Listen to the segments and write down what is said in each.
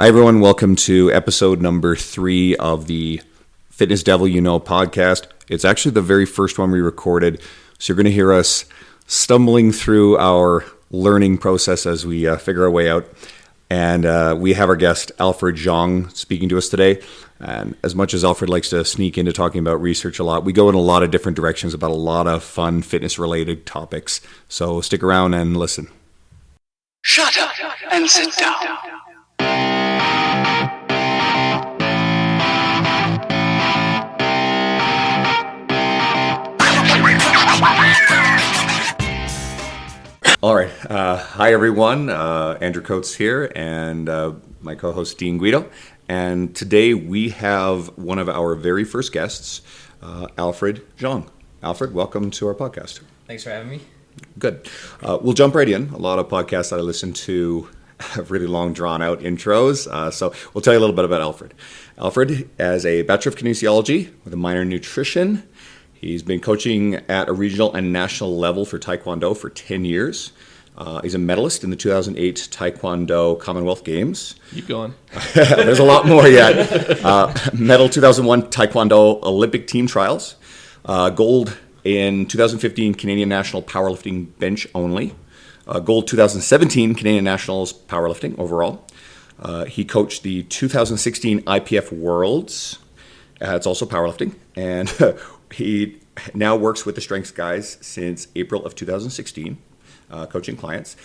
Hi, everyone. Welcome to episode number 3 of the Fitness Devil You Know podcast. It's actually the very first one we recorded, so you're going to hear us stumbling through our learning process as we figure our way out. And we have our guest, Alfred Jong, speaking to us today. And as much as Alfred likes to sneak into talking about research a lot, we go in a lot of different directions about a lot of fun fitness-related topics. So stick around and listen. Shut up and sit down. All right. Hi, everyone. Andrew Coates here and my co-host Dean Guido. And today we have one of our very first guests, Alfred Jong. Alfred, welcome to our podcast. Thanks for having me. Good. We'll jump right in. A lot of podcasts that I listen to have really long, drawn-out intros. So we'll tell you a little bit about Alfred. Alfred has a Bachelor of Kinesiology with a minor in Nutrition. He's been coaching at a regional and national level for Taekwondo for 10 years. He's a medalist in the 2008 Taekwondo Commonwealth Games. Keep going. There's a lot more yet. Medal 2001 Taekwondo Olympic Team Trials. Gold in 2015 Canadian National Powerlifting Bench Only. Gold 2017 Canadian Nationals Powerlifting overall. He coached the 2016 IPF Worlds. It's also powerlifting. And he now works with the Strengths guys since April of 2016, coaching clients.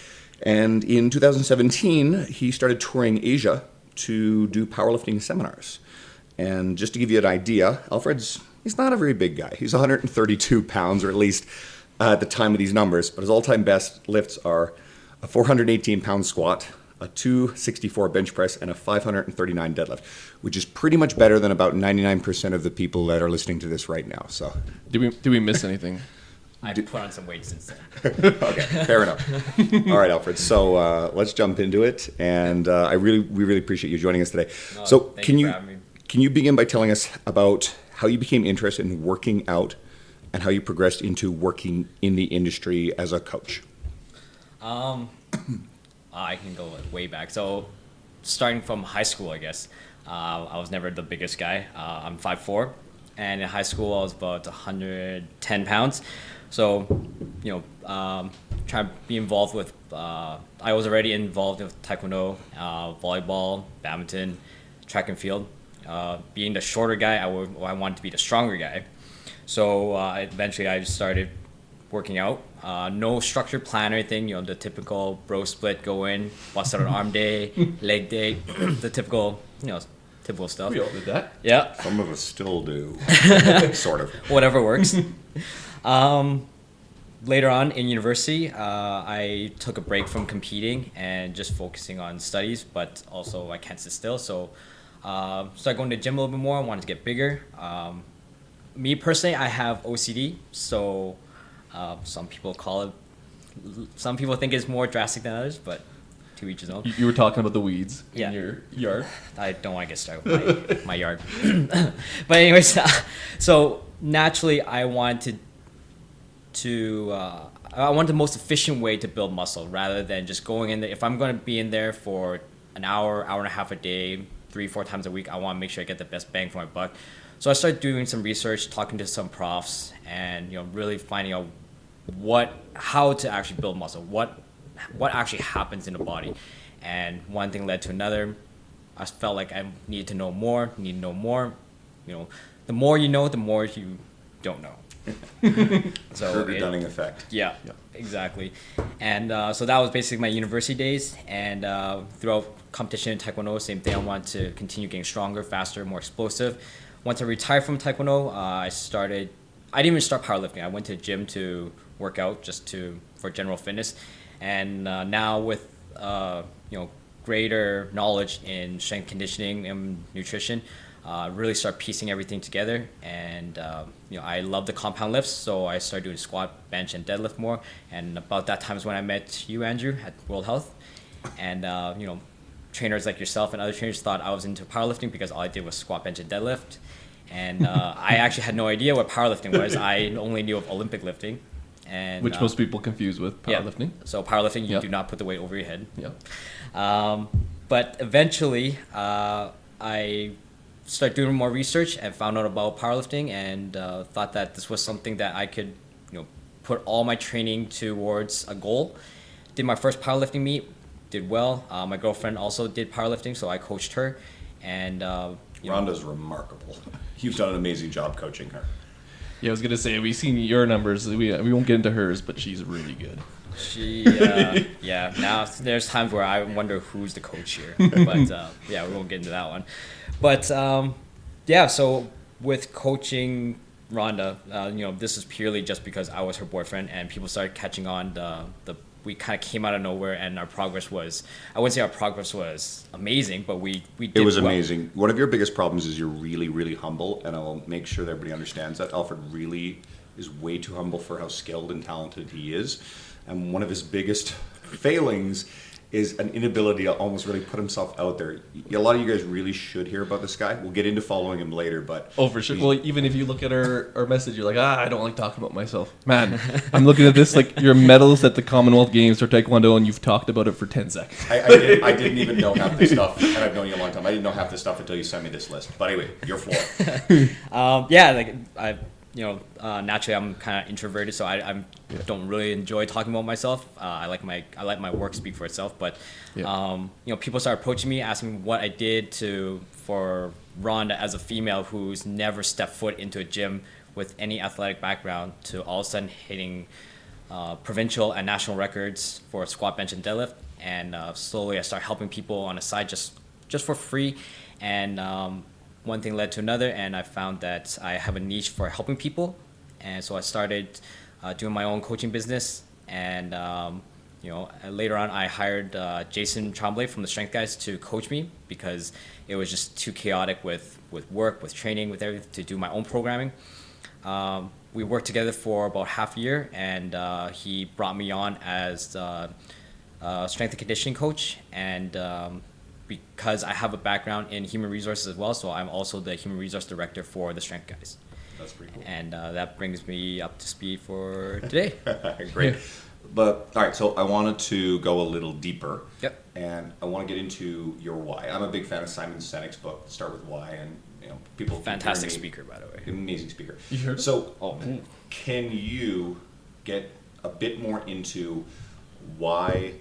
And in 2017, he started touring Asia to do powerlifting seminars. And just to give you an idea, he's not a very big guy. He's 132 pounds, or at least at the time of these numbers. But his all-time best lifts are a 418-pound squat, a 264 bench press, and a 539 deadlift, which is pretty much better than about 99% of the people that are listening to this right now. So, Did we miss anything? I put on some weight since then. Okay, fair enough. All right, Alfred. So let's jump into it, and we really appreciate you joining us today. So can you begin by telling us about how you became interested in working out and how you progressed into working in the industry as a coach? I can go way back. So starting from high school, I guess, I was never the biggest guy. I'm 5'4", and in high school I was about 110 pounds. So, trying to be involved with, I was already involved with Taekwondo, volleyball, badminton, track and field. Being the shorter guy, I wanted to be the stronger guy. So eventually I started working out. No structured plan or anything, the typical bro split, go in, bust out an arm day, leg day, the typical stuff. We all did that. Yeah. Some of us still do, sort of. Whatever works. Later on in university, I took a break from competing and just focusing on studies, but also I can't sit still. So started going to the gym a little bit more. I wanted to get bigger. Me personally, I have OCD, so some people think it's more drastic than others, but to each his own. You were talking about the weeds Yeah. in your yard. I don't want to get started with my yard. But anyways, so naturally I wanted the most efficient way to build muscle rather than just going in there. If I'm going to be in there for an hour and a half a day, 3-4 times a week, I want to make sure I get the best bang for my buck. So I started doing some research, talking to some profs, and really finding out how to actually build muscle, what actually happens in the body. And one thing led to another. I felt like I needed to know more. The more you know, the more you don't know. So Dunning effect. Yeah, exactly. And so that was basically my university days. And throughout competition in Taekwondo, same thing. I wanted to continue getting stronger, faster, more explosive. Once I retired from Taekwondo, I didn't even start powerlifting. I went to the gym to work out for general fitness. And now with greater knowledge in strength conditioning and nutrition, really start piecing everything together. And I love the compound lifts, so I started doing squat, bench, and deadlift more. And about that time is when I met you, Andrew, at World Health. And trainers like yourself and other trainers thought I was into powerlifting because all I did was squat, bench, and deadlift. And I actually had no idea what powerlifting was. I only knew of Olympic lifting. And which most people confuse with powerlifting. So powerlifting, you Yep. do not put the weight over your head. Yeah. But eventually, I started doing more research and found out about powerlifting, and thought that this was something that I could, put all my training towards a goal. Did my first powerlifting meet, did well. My girlfriend also did powerlifting, so I coached her, and Rhonda's remarkable. You've done an amazing job coaching her. Yeah, I was gonna say we've seen your numbers. We won't get into hers, but she's really good. She, yeah. Now there's times where I wonder who's the coach here, but yeah, we won't get into that one. But yeah, so with coaching Rhonda, this is purely just because I was her boyfriend, and people started catching on. We kind of came out of nowhere, and our progress was, I wouldn't say our progress was amazing, but we did It was well. amazing. One of your biggest problems is you're really, really humble, and I'll make sure that everybody understands that. Alfred really is way too humble for how skilled and talented he is. And one of his biggest failings is an inability to almost really put himself out there. A lot of you guys really should hear about this guy. We'll get into following him later, but... Oh, for sure. Well, even if you look at our message, you're like, I don't like talking about myself. Man, I'm looking at this like you're a medalist at the Commonwealth Games for Taekwondo, and you've talked about it for 10 seconds. I didn't even know half this stuff, and I've known you a long time. I didn't know half this stuff until you sent me this list. But anyway, your floor. Yeah, like naturally I'm kind of introverted, so I don't really enjoy talking about myself. I let my work speak for itself. But people started approaching me, asking me what I did for Rhonda as a female who's never stepped foot into a gym with any athletic background to all of a sudden hitting provincial and national records for squat, bench, and deadlift. And slowly I started helping people on the side just for free. And one thing led to another, and I found that I have a niche for helping people. And so I started doing my own coaching business. And later on, I hired Jason Tremblay from the Strength Guys to coach me because it was just too chaotic with work, with training, with everything to do my own programming. We worked together for about half a year, and he brought me on as strength and conditioning coach. And because I have a background in human resources as well, so I'm also the human resource director for the Strength Guys. That's pretty cool. And that brings me up to speed for today. Great. But, all right, so I wanted to go a little deeper. Yep. And I want to get into your why. I'm a big fan of Simon Sinek's book, Start With Why, and people... Fantastic speaker, by the way. Amazing speaker. You heard? So, can you get a bit more into why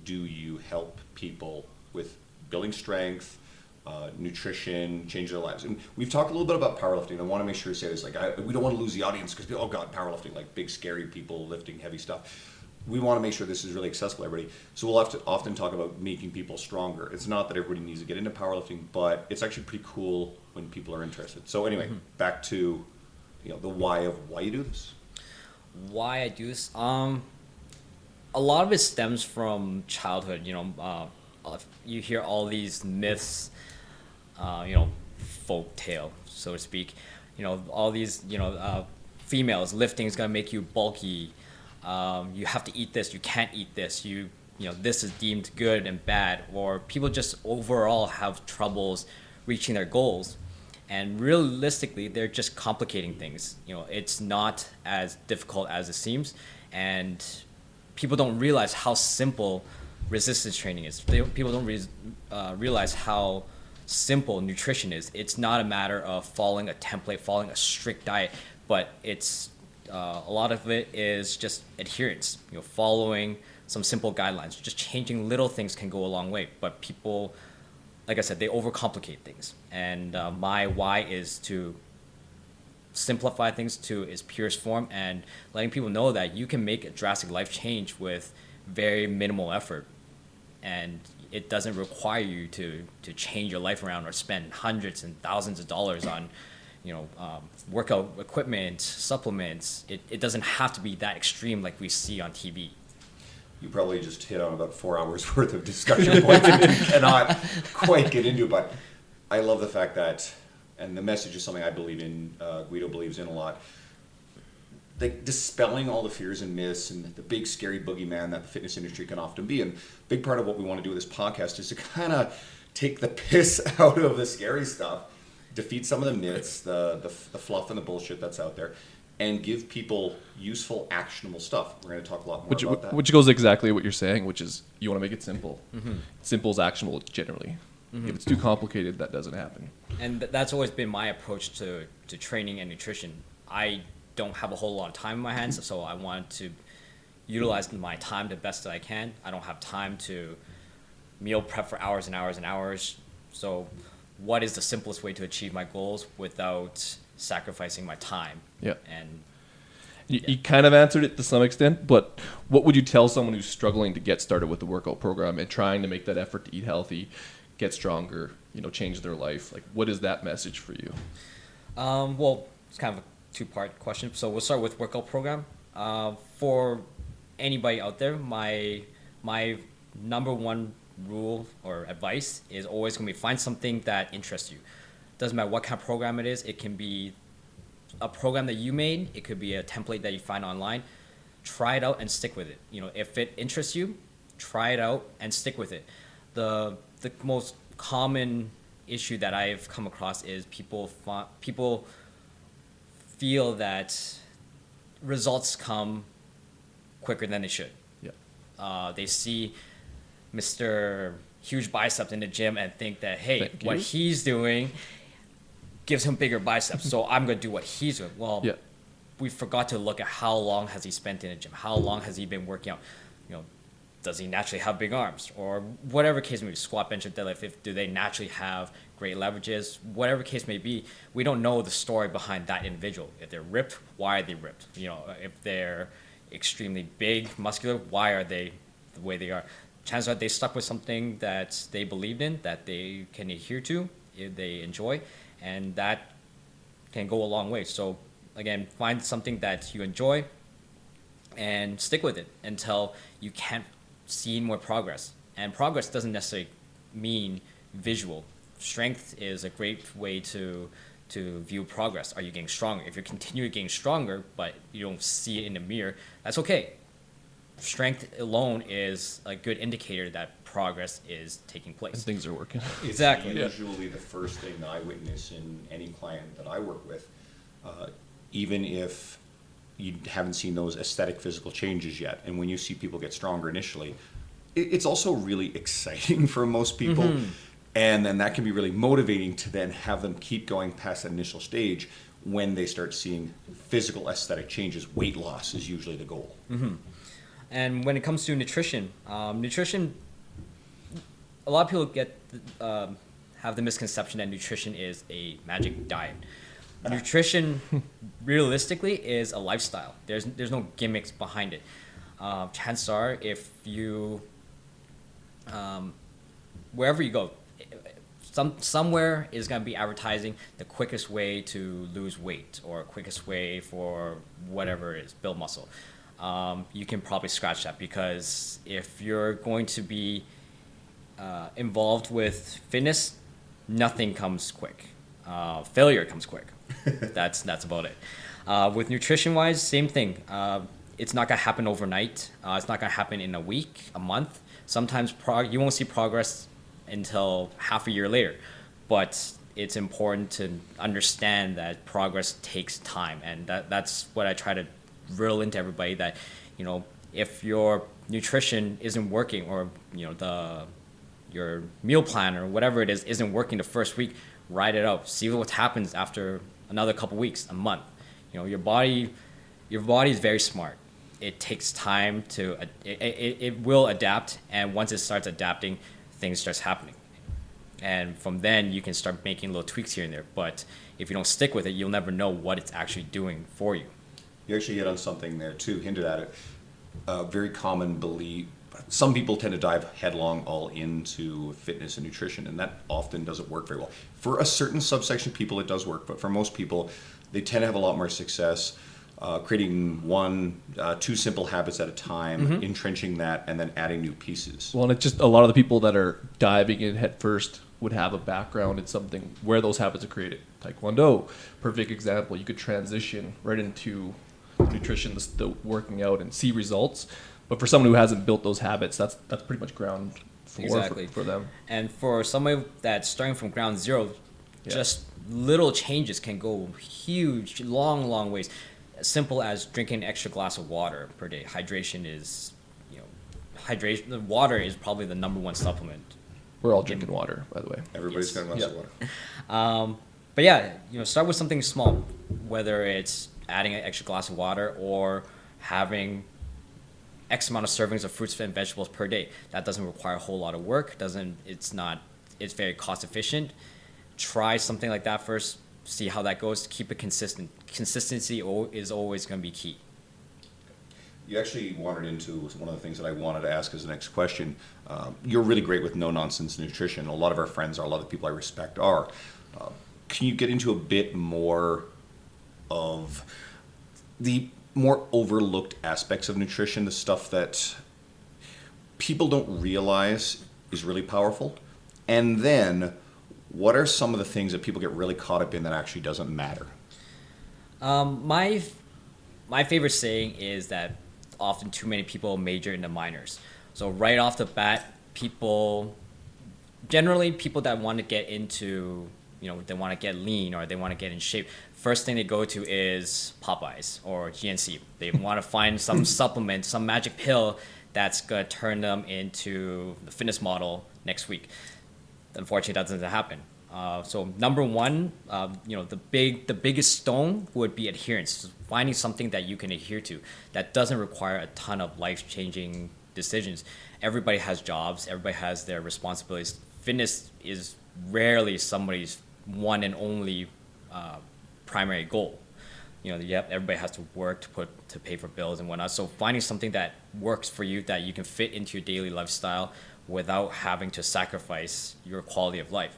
do you help people with building strength, nutrition, change their lives? And we've talked a little bit about powerlifting. I want to make sure to say this. We don't want to lose the audience because, oh God, powerlifting, like big, scary people lifting heavy stuff. We want to make sure this is really accessible to everybody. So we'll have to often talk about making people stronger. It's not that everybody needs to get into powerlifting, but it's actually pretty cool when people are interested. So anyway, back to the why of why you do this. Why I do this? A lot of it stems from childhood. You hear all these myths, folk tale, so to speak. All these, females, lifting is gonna make you bulky. You have to eat this. You can't eat this. This is deemed good and bad. Or people just overall have troubles reaching their goals. And realistically, they're just complicating things. It's not as difficult as it seems. And people don't realize how simple resistance training is. People don't realize how simple nutrition is. It's not a matter of following a template, following a strict diet, but it's a lot of it is just adherence. Following some simple guidelines. Just changing little things can go a long way. But people, like I said, they overcomplicate things. And my why is to simplify things to its purest form and letting people know that you can make a drastic life change with very minimal effort. And it doesn't require you to change your life around or spend hundreds and thousands of dollars on workout equipment, supplements. It doesn't have to be that extreme like we see on TV. You probably just hit on about 4 hours worth of discussion points and you cannot quite get into it, but I love the fact that, and the message is something I believe in, Guido believes in a lot, like dispelling all the fears and myths and the big scary boogeyman that the fitness industry can often be. And a big part of what we want to do with this podcast is to kind of take the piss out of the scary stuff, defeat some of the myths, the fluff and the bullshit that's out there, and give people useful, actionable stuff. We're going to talk a lot more about that. Which goes exactly what you're saying, which is you want to make it simple. Simple is actionable generally. If it's too complicated, that doesn't happen. And that's always been my approach to training and nutrition. I don't have a whole lot of time in my hands, so I want to utilize my time the best that I can. I don't have time to meal prep for hours and hours and hours. So what is the simplest way to achieve my goals without sacrificing my time? Yeah. And you kind of answered it to some extent, but what would you tell someone who's struggling to get started with the workout program and trying to make that effort to eat healthy, get stronger, change their life? Like, what is that message for you? Well, it's kind of a two-part question. So we'll start with workout program. For anybody out there, my number one rule or advice is always going to be find something that interests you. Doesn't matter what kind of program it is. It can be a program that you made. It could be a template that you find online. Try it out and stick with it. If it interests you, try it out and stick with it. The most common issue that I've come across is people feel that results come quicker than they should. Yeah. They see Mr. Huge Biceps in the gym and think that, hey, Thank what you. he's doing gives him bigger biceps, so I'm going to do what he's doing. Well, Yeah. we forgot to look at how long has he spent in the gym, how long has he been working out. Does he naturally have big arms, or whatever case may be, squat, bench, or deadlift? Do they naturally have great leverages? Whatever case may be, we don't know the story behind that individual. If they're ripped, why are they ripped? If they're extremely big, muscular, why are they the way they are? Chances are they stuck with something that they believed in, that they can adhere to, if they enjoy, and that can go a long way. So again, find something that you enjoy and stick with it until you can't see more progress. And progress doesn't necessarily mean visual. Strength is a great way to view progress. Are you getting stronger? If you're continuing getting stronger, but you don't see it in the mirror, that's okay. Strength alone is a good indicator that progress is taking And place. things are working. Exactly. It's usually the first thing that I witness in any client that I work with, even if you haven't seen those aesthetic physical changes yet. And when you see people get stronger initially, it's also really exciting for most people. And then that can be really motivating to then have them keep going past that initial stage when they start seeing physical aesthetic changes. Weight loss is usually the goal. And when it comes to nutrition, a lot of people have the misconception that nutrition is a magic diet. Nutrition, realistically, is a lifestyle. There's no gimmicks behind it. Chances are, if you, wherever you go, somewhere is going to be advertising the quickest way to lose weight or quickest way for whatever it is, build muscle. You can probably scratch that, because if you're going to be involved with fitness, nothing comes quick. Failure comes quick. That's about it. With nutrition wise, same thing. It's not gonna happen overnight. It's not gonna happen in a week, a month. Sometimes you won't see progress until half a year later. But it's important to understand that progress takes time, and that's what I try to drill into everybody. That if your nutrition isn't working, or your meal plan or whatever it is isn't working the first week, ride it out. See what happens after another couple weeks, a month. Your body is very smart. It takes time to it will adapt, and once it starts adapting, things starts happening. And from then you can start making little tweaks here and there. But if you don't stick with it, you'll never know what it's actually doing for you. You actually hit on something there too, hinted at it. Very common belief. Some people tend to dive headlong all into fitness and nutrition, and that often doesn't work very well. For a certain subsection of people, it does work, but for most people, they tend to have a lot more success creating two simple habits at a time, entrenching that, and then adding new pieces. Well, and it's just a lot of the people that are diving in head first would have a background in something where those habits are created. Taekwondo, perfect example. You could transition right into nutrition, the working out, and see results. But for someone who hasn't built those habits, that's pretty much ground floor Exactly. for them. And for somebody that's starting from ground zero, just little changes can go huge, long ways. as simple as drinking an extra glass of water per day. Hydration is, hydration. The water is probably the number one supplement. We're all drinking water, by the way. Everybody's got a glass of water. But yeah, start with something small, whether it's adding an extra glass of water or having X amount of servings of fruits and vegetables per day. That doesn't require a whole lot of work. It's very cost efficient. Try something like that first. See how that goes. Keep it consistent. Consistency is always going to be key. You actually wandered into one of the things that I wanted to ask as the next question. You're really great with no-nonsense nutrition. A lot of our friends are, a lot of the people I respect are. Can you get into a bit more of the more overlooked aspects of nutrition, the stuff that people don't realize is really powerful? And then, what are some of the things that people get really caught up in that actually doesn't matter? My favorite saying is that often too many people major into minors. So right off the bat, generally people that want to get into, they want to get lean or they want to get in shape, first thing they go to is Popeyes or GNC. They want to find some supplement, some magic pill that's going to turn them into the fitness model next week. Unfortunately, that doesn't happen. So number one, the biggest stone would be adherence. Finding something that you can adhere to that doesn't require a ton of life-changing decisions. Everybody has jobs. Everybody has their responsibilities. Fitness is rarely somebody's one and only primary goal. Everybody has to work to pay for bills and whatnot. So finding something that works for you, that you can fit into your daily lifestyle without having to sacrifice your quality of life.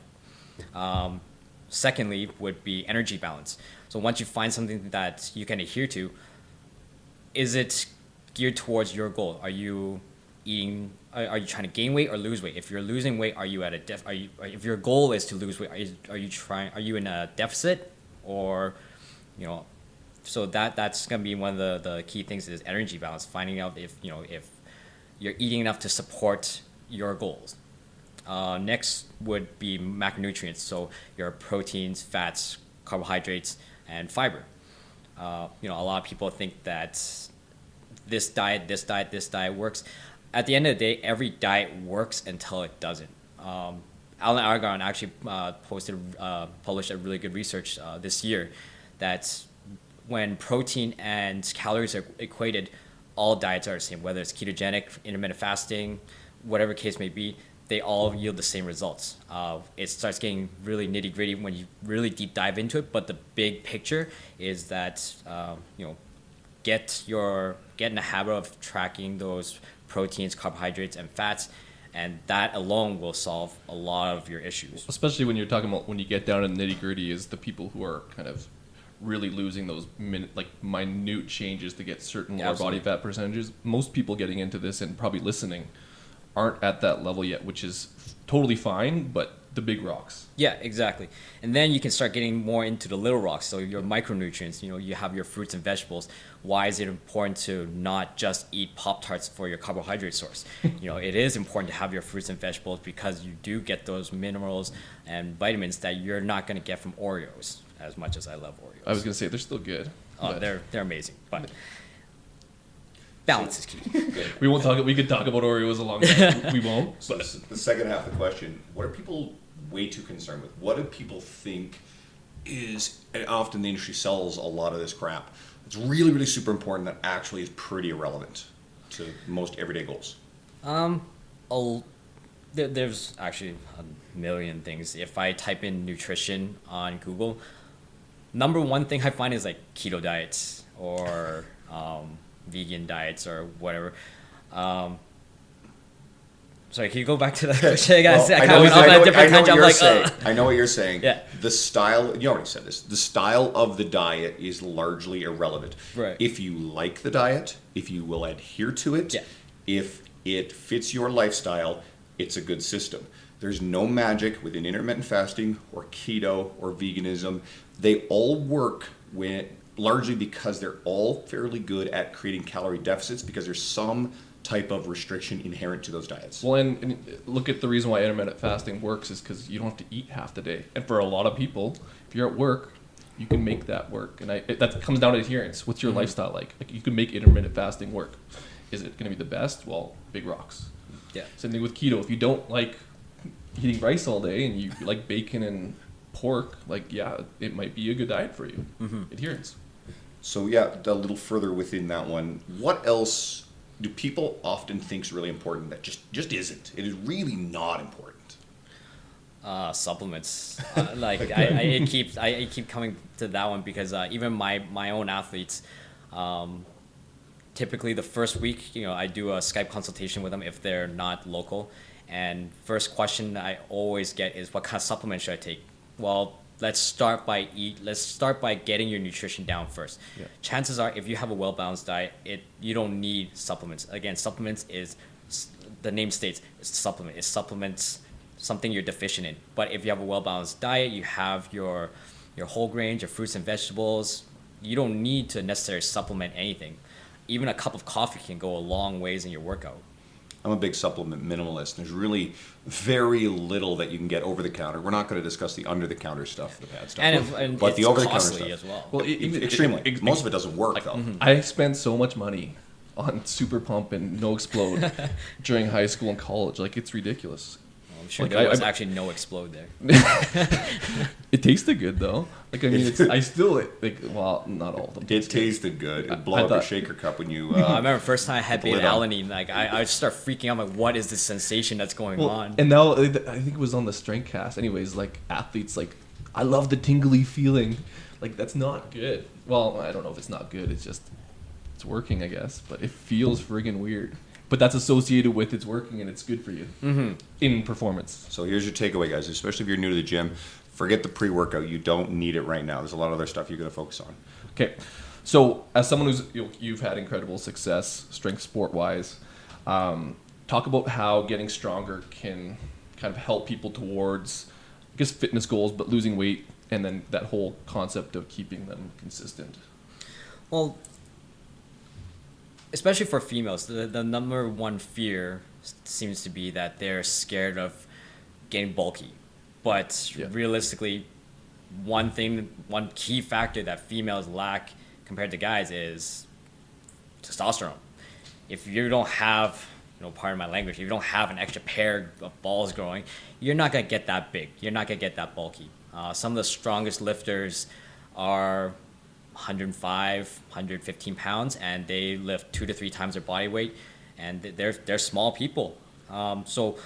Secondly would be energy balance. So once you find something that you can adhere to, is it geared towards your goal? Are you trying to gain weight or lose weight? If you're losing weight, are you at if your goal is to lose weight, are you in a deficit, or so that's going to be one of the key things is energy balance, finding out if you're eating enough to support your goals. Next would be macronutrients, so your proteins, fats, carbohydrates, and fiber. A lot of people think that this diet works. At the end of the day, every diet works until it doesn't. Alan Aragon actually published a really good research this year that when protein and calories are equated, all diets are the same, whether it's ketogenic, intermittent fasting, whatever case may be. They all yield the same results. It starts getting really nitty gritty when you really deep dive into it. But the big picture is that get in the habit of tracking those proteins, carbohydrates, and fats, and that alone will solve a lot of your issues. Especially when you're talking about when you get down to nitty gritty, is the people who are kind of really losing those minute changes to get certain lower body fat percentages. Most people getting into this and probably listening aren't at that level yet, which is totally fine, but the big rocks. Yeah, exactly. And then you can start getting more into the little rocks. So your micronutrients, you have your fruits and vegetables. Why is it important to not just eat Pop-Tarts for your carbohydrate source? It is important to have your fruits and vegetables because you do get those minerals and vitamins that you're not going to get from Oreos, as much as I love Oreos. I was going to say, they're still good. They're amazing, but balance is key. We won't talk. We could talk about Oreos a long time. We won't. So the second half of the question: what are people way too concerned with? What do people think is? And often the industry sells a lot of this crap. It's really, really super important that actually is pretty irrelevant to most everyday goals. There's actually a million things. If I type in nutrition on Google, number one thing I find is like keto diets or vegan diets or whatever. Sorry, can you go back to that question? I know what you're saying. Yeah. The style, you already said this, the style of the diet is largely irrelevant. Right. If you like the diet, if you will adhere to it, if it fits your lifestyle, it's a good system. There's no magic within intermittent fasting or keto or veganism. They all work largely because they're all fairly good at creating calorie deficits because there's some type of restriction inherent to those diets. Well, and look at the reason why intermittent fasting works is because you don't have to eat half the day. And for a lot of people, if you're at work, you can make that work. And that comes down to adherence. What's your lifestyle like? Like, you can make intermittent fasting work. Is it going to be the best? Well, big rocks. Yeah. Same thing with keto. If you don't like eating rice all day and you like bacon and pork, like, yeah, it might be a good diet for you. Adherence. So yeah, a little further within that one, what else do people often think is really important that just isn't? It is really not important. Supplements. I keep coming to that one because even my own athletes, typically the first week, I do a Skype consultation with them if they're not local, and first question I always get is, what kind of supplement should I take? Well, let's start by getting your nutrition down first. Yeah. Chances are, if you have a well-balanced diet, you don't need supplements. Again, supplements is, the name states, it's a supplement. It supplements something you're deficient in. But if you have a well-balanced diet, you have your whole grains, your fruits and vegetables, you don't need to necessarily supplement anything. Even a cup of coffee can go a long ways in your workout. I'm a big supplement minimalist. There's really very little that you can get over the counter. We're not going to discuss the under the counter stuff, the bad stuff. And but it's the over the counter costly stuff as well. Well, extremely. Most of it doesn't work though. I spent so much money on Super Pump and No Explode during high school and college. Like, it's ridiculous. I'm sure Like, there was actually no explode there. It tasted good though. Like, I mean, I still like. Well, not all of them. It tasted good. It blow I up your thought- shaker cup when you. I remember first time I had Put the lid beta on. alanine, like I just start freaking out. I'm like, what is this sensation that's going on? And now I think it was on the strength cast. Anyways, like, athletes, like, I love the tingly feeling. Like, that's not good. Well, I don't know if it's not good. It's just, it's working, I guess. But it feels friggin' weird. But that's associated with it's working and it's good for you in performance. So here's your takeaway, guys. Especially if you're new to the gym, forget the pre-workout. You don't need it right now. There's a lot of other stuff you're going to focus on. Okay, so as someone who's you've had incredible success strength sport wise, talk about how getting stronger can kind of help people towards, I guess, fitness goals, but losing weight, and then that whole concept of keeping them consistent. Well, especially for females, the number one fear seems to be that they're scared of getting bulky. But Yeah. realistically, one key factor that females lack compared to guys is testosterone. If you don't have, pardon my language, if you don't have an extra pair of balls growing, you're not going to get that big. You're not going to get that bulky. Some of the strongest lifters are 105, 115 pounds, and they lift 2 to 3 times their body weight, and they're small people. So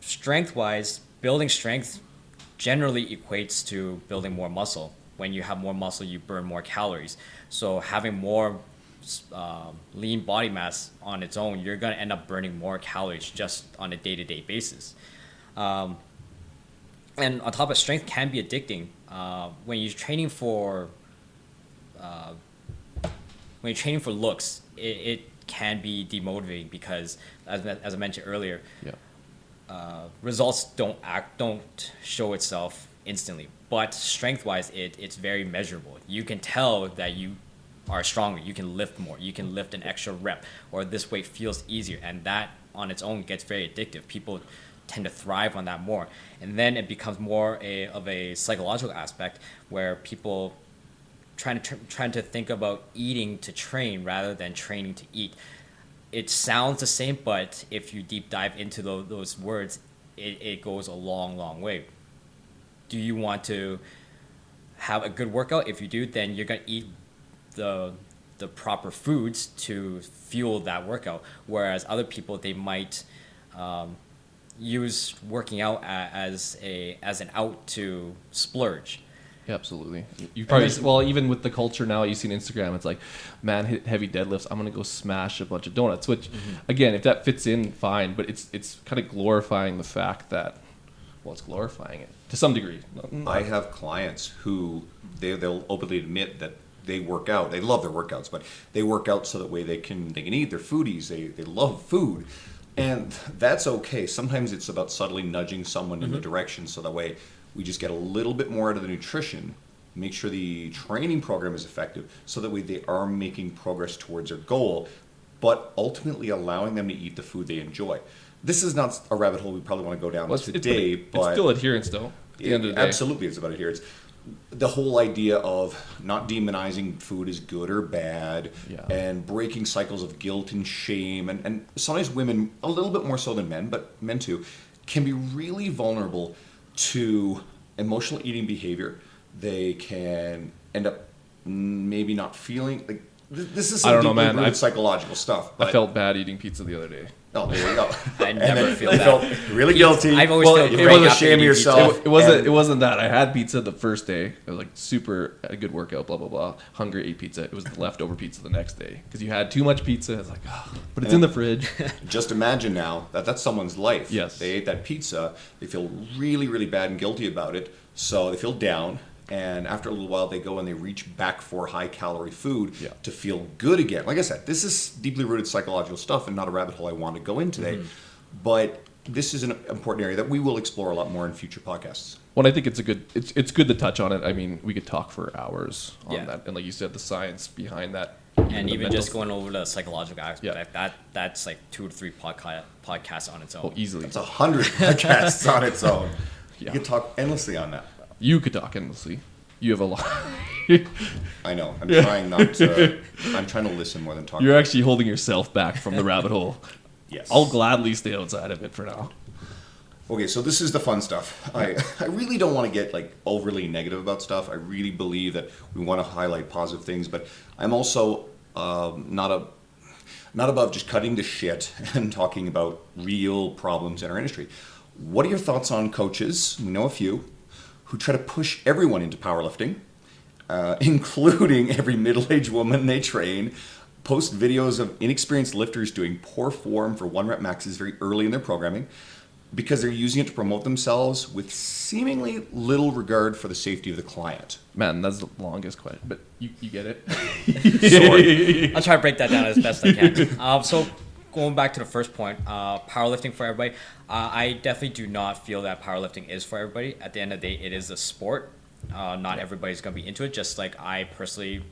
strength-wise, building strength generally equates to building more muscle. When you have more muscle, you burn more calories. So having more lean body mass on its own, you're going to end up burning more calories just on a day-to-day basis. And on top of strength can be addicting. When you're training for looks, it can be demotivating because, as I mentioned earlier, results don't show itself instantly. But strength-wise, it's very measurable. You can tell that you are stronger. You can lift more. You can lift an extra rep, or this weight feels easier, and that on its own gets very addictive. People tend to thrive on that more, and then it becomes more of a psychological aspect where people trying to think about eating to train rather than training to eat. It sounds the same, but if you deep dive into those words, it goes a long way. Do you want to have a good workout? If you do, then you're going to eat the proper foods to fuel that workout. Whereas other people, they might use working out as an out to splurge. Yeah, absolutely. You probably even with the culture now, you see on Instagram, it's like, man, hit heavy deadlifts, I'm gonna go smash a bunch of donuts. Which, again, if that fits in, fine. But it's kind of glorifying the fact that, well, it's glorifying it to some degree. I have clients who they'll openly admit that they work out. They love their workouts, but they work out so that way they can eat. They're foodies. They love food, and that's okay. Sometimes it's about subtly nudging someone in the direction so that way we just get a little bit more out of the nutrition, make sure the training program is effective, so that way they are making progress towards their goal, but ultimately allowing them to eat the food they enjoy. This is not a rabbit hole we probably want to go down today, but it's still adherence, though. At the end of the day. Absolutely, it's about adherence. the whole idea of not demonizing food as good or bad, Yeah. and breaking cycles of guilt and shame, and sometimes women, a little bit more so than men, but men too, can be really vulnerable to emotional eating behavior. They can end up maybe not feeling like this is some I don't know, deeply man. rooted psychological stuff. But I felt bad eating pizza the other day. oh, there you go. I never feel I that. felt really guilty. I've always felt you great feel after ashamed of eating yourself. It wasn't that. I had pizza the first day. It was like super a good workout, blah blah blah. Hungry, ate pizza. It was the leftover pizza the next day because you had too much pizza. It's like, but it's in the fridge. Just imagine now that that's someone's life. Yes. They ate that pizza. They feel really, really bad and guilty about it. So they feel down. And after a little while, they go and they reach back for high-calorie food to feel good again. Like I said, this is deeply rooted psychological stuff and not a rabbit hole I want to go in today. But this is an important area that we will explore a lot more in future podcasts. Well, I think it's it's good to touch on it. I mean, we could talk for hours on that, and like you said, the science behind that, And the even mental- just going over the psychological aspect, Yeah. that's like 2 to 3 podcasts on its own. oh, easily. It's 100 podcasts on its own. Yeah. You could talk endlessly on that. You could talk endlessly. You have a lot. I know. I'm trying not to. I'm trying to listen more than talk. You're actually holding yourself back from the rabbit hole. Yes. I'll gladly stay outside of it for now. Okay, so this is the fun stuff. I really don't want to get like overly negative about stuff. I really believe that we want to highlight positive things, but I'm also not above just cutting the shit and talking about real problems in our industry. What are your thoughts on coaches? We know a few who try to push everyone into powerlifting, including every middle-aged woman they train, post videos of inexperienced lifters doing poor form for 1 rep maxes very early in their programming because they're using it to promote themselves with seemingly little regard for the safety of the client. Man, that's the longest question, but you get it. Sorry. I'll try to break that down as best I can. So going back to the first point, powerlifting for everybody, I definitely do not feel that powerlifting is for everybody. At the end of the day, it is a sport. Not everybody's going to be into it, just like I personally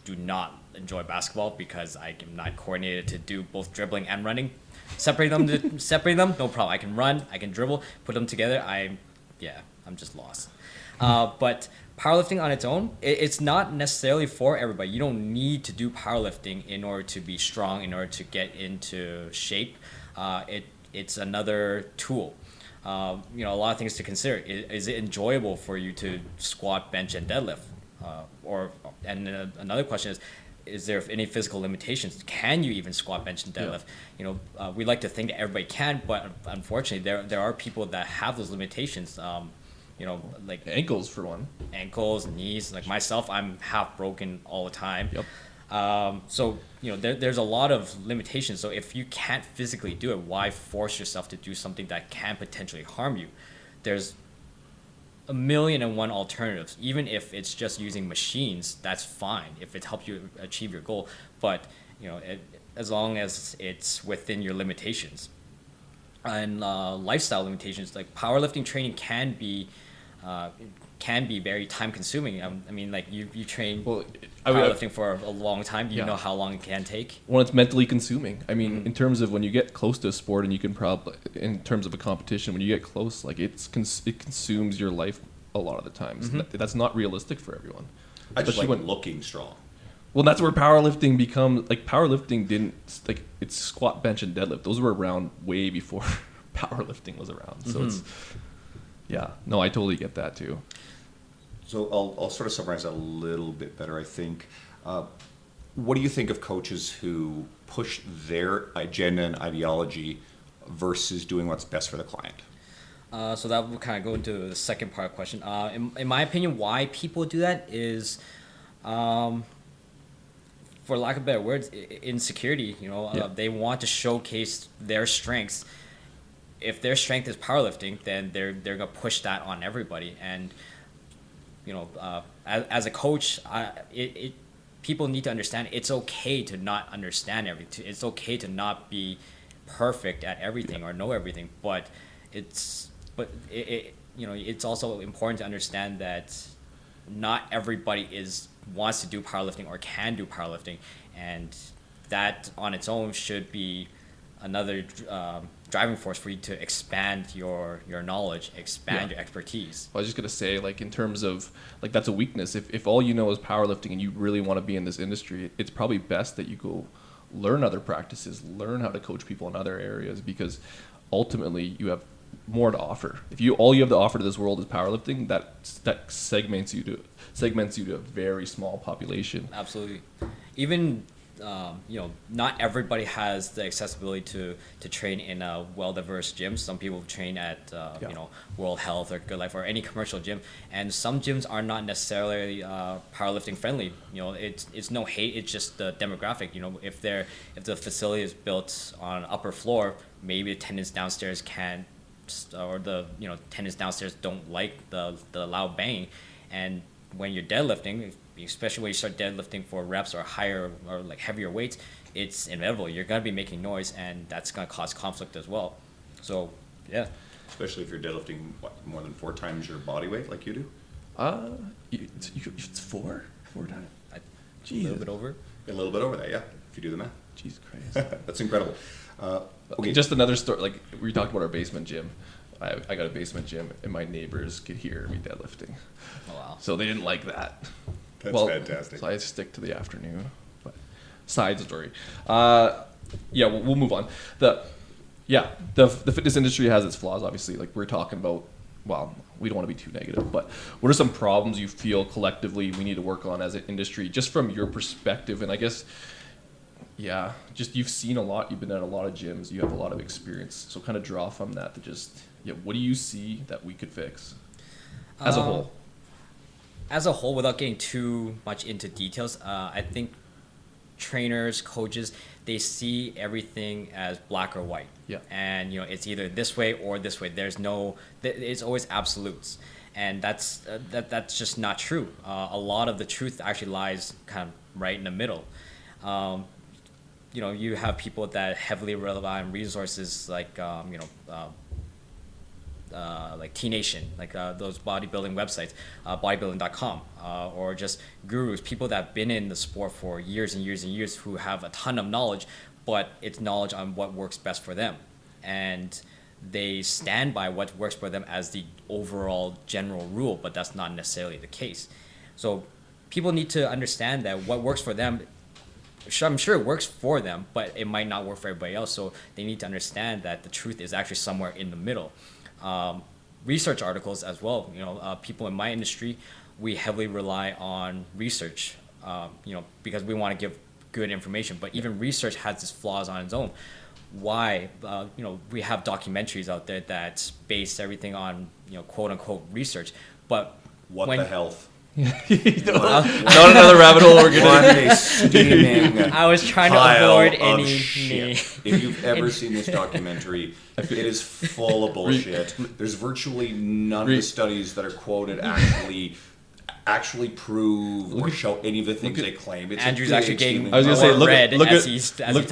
do not enjoy basketball because I am not coordinated to do both dribbling and running. Separate them, no problem. I can run, I can dribble, put them together. I'm just lost. But powerlifting on its own, it's not necessarily for everybody. You don't need to do powerlifting in order to be strong, in order to get into shape. It's another tool. A lot of things to consider. Is it enjoyable for you to squat, bench, and deadlift? Another question is there any physical limitations? Can you even squat, bench, and deadlift? We like to think that everybody can, but unfortunately, there are people that have those limitations. Like Ankles for one. ankles, knees. Like myself, I'm half broken all the time. Yep. So there's a lot of limitations. So if you can't physically do it, why force yourself to do something that can potentially harm you? There's a million and one alternatives. Even if it's just using machines, that's fine if it helps you achieve your goal. But as long as it's within your limitations and lifestyle limitations, like powerlifting training can be very time consuming. I mean, like you train powerlifting for a long time. You know how long it can take. Well, it's mentally consuming. I mean, in terms of when you get close to a sport, and you can probably, in terms of a competition, when you get close, like it consumes your life a lot of the times. That's not realistic for everyone. I just Especially like looking strong. Well, that's where powerlifting becomes like powerlifting didn't like it's squat, bench, and deadlift. Those were around way before powerlifting was around. So it's no, I totally get that too. So I'll sort of summarize that a little bit better, I think. What do you think of coaches who push their agenda and ideology versus doing what's best for the client? So that will kind of go into the second part of the question. In my opinion, why people do that is, for lack of better words, insecurity. They want to showcase their strengths. If their strength is powerlifting, then they're gonna push that on everybody. And as a coach, people need to understand it's okay to not understand everything. It's okay to not be perfect at everything or know everything. But it's also important to understand that not everybody wants to do powerlifting or can do powerlifting, and that on its own should be another driving force for you to expand your knowledge, expand your expertise. I was just gonna say, like, in terms of, like, that's a weakness. If all you know is powerlifting and you really want to be in this industry, it's probably best that you go learn other practices, learn how to coach people in other areas, because ultimately you have more to offer. If all you have to offer to this world is powerlifting, that segments you to a very small population. Absolutely. Even not everybody has the accessibility to train in a well-diverse gym. Some people train at World Health or Good Life or any commercial gym, and some gyms are not necessarily powerlifting friendly. It's no hate. It's just the demographic. If the facility is built on an upper floor, maybe the tenants downstairs can't, or the tenants downstairs don't like the loud banging, and when you're deadlifting, especially when you start deadlifting for reps or higher or like heavier weights, it's inevitable. You're going to be making noise, and that's going to cause conflict as well. So, yeah. Especially if you're deadlifting more than 4 times your body weight, like you do. It's four times. A little bit over. A little bit over that, yeah. If you do the math. Jesus Christ. That's incredible. Okay. Just another story. Like, we talked about our basement gym. I got a basement gym, and my neighbors could hear me deadlifting. Oh, wow. So they didn't like that. That's fantastic. So I stick to the afternoon. But side story. We'll move on. The fitness industry has its flaws, obviously. Like, we're talking about, well, we don't want to be too negative, but what are some problems you feel collectively we need to work on as an industry, just from your perspective? And I guess, just you've seen a lot, you've been at a lot of gyms, you have a lot of experience. So kind of draw from that to just, what do you see that we could fix as a whole? As a whole, without getting too much into details, I think trainers, coaches, they see everything as black or white. Yeah. And it's either this way or this way. It's always absolutes, and that's just not true. A lot of the truth actually lies kind of right in the middle. You have people that heavily rely on resources like T Nation, like those bodybuilding websites, bodybuilding.com, or just gurus, people that have been in the sport for years and years and years, who have a ton of knowledge, but it's knowledge on what works best for them. And they stand by what works for them as the overall general rule, but that's not necessarily the case. So people need to understand that what works for them, I'm sure it works for them, but it might not work for everybody else. So they need to understand that the truth is actually somewhere in the middle. Research articles as well. People in my industry, we heavily rely on research, because we want to give good information. But even research has its flaws on its own. Why? We have documentaries out there that base everything on, quote unquote research. But What the health? Not another rabbit hole we're getting. Steaming I was trying to pile avoid of any. shit. If you've ever seen this documentary, it is full of bullshit. There's virtually none of the studies that are quoted actually prove or show any of the things they claim. It's Andrew's actually getting I was gonna say, look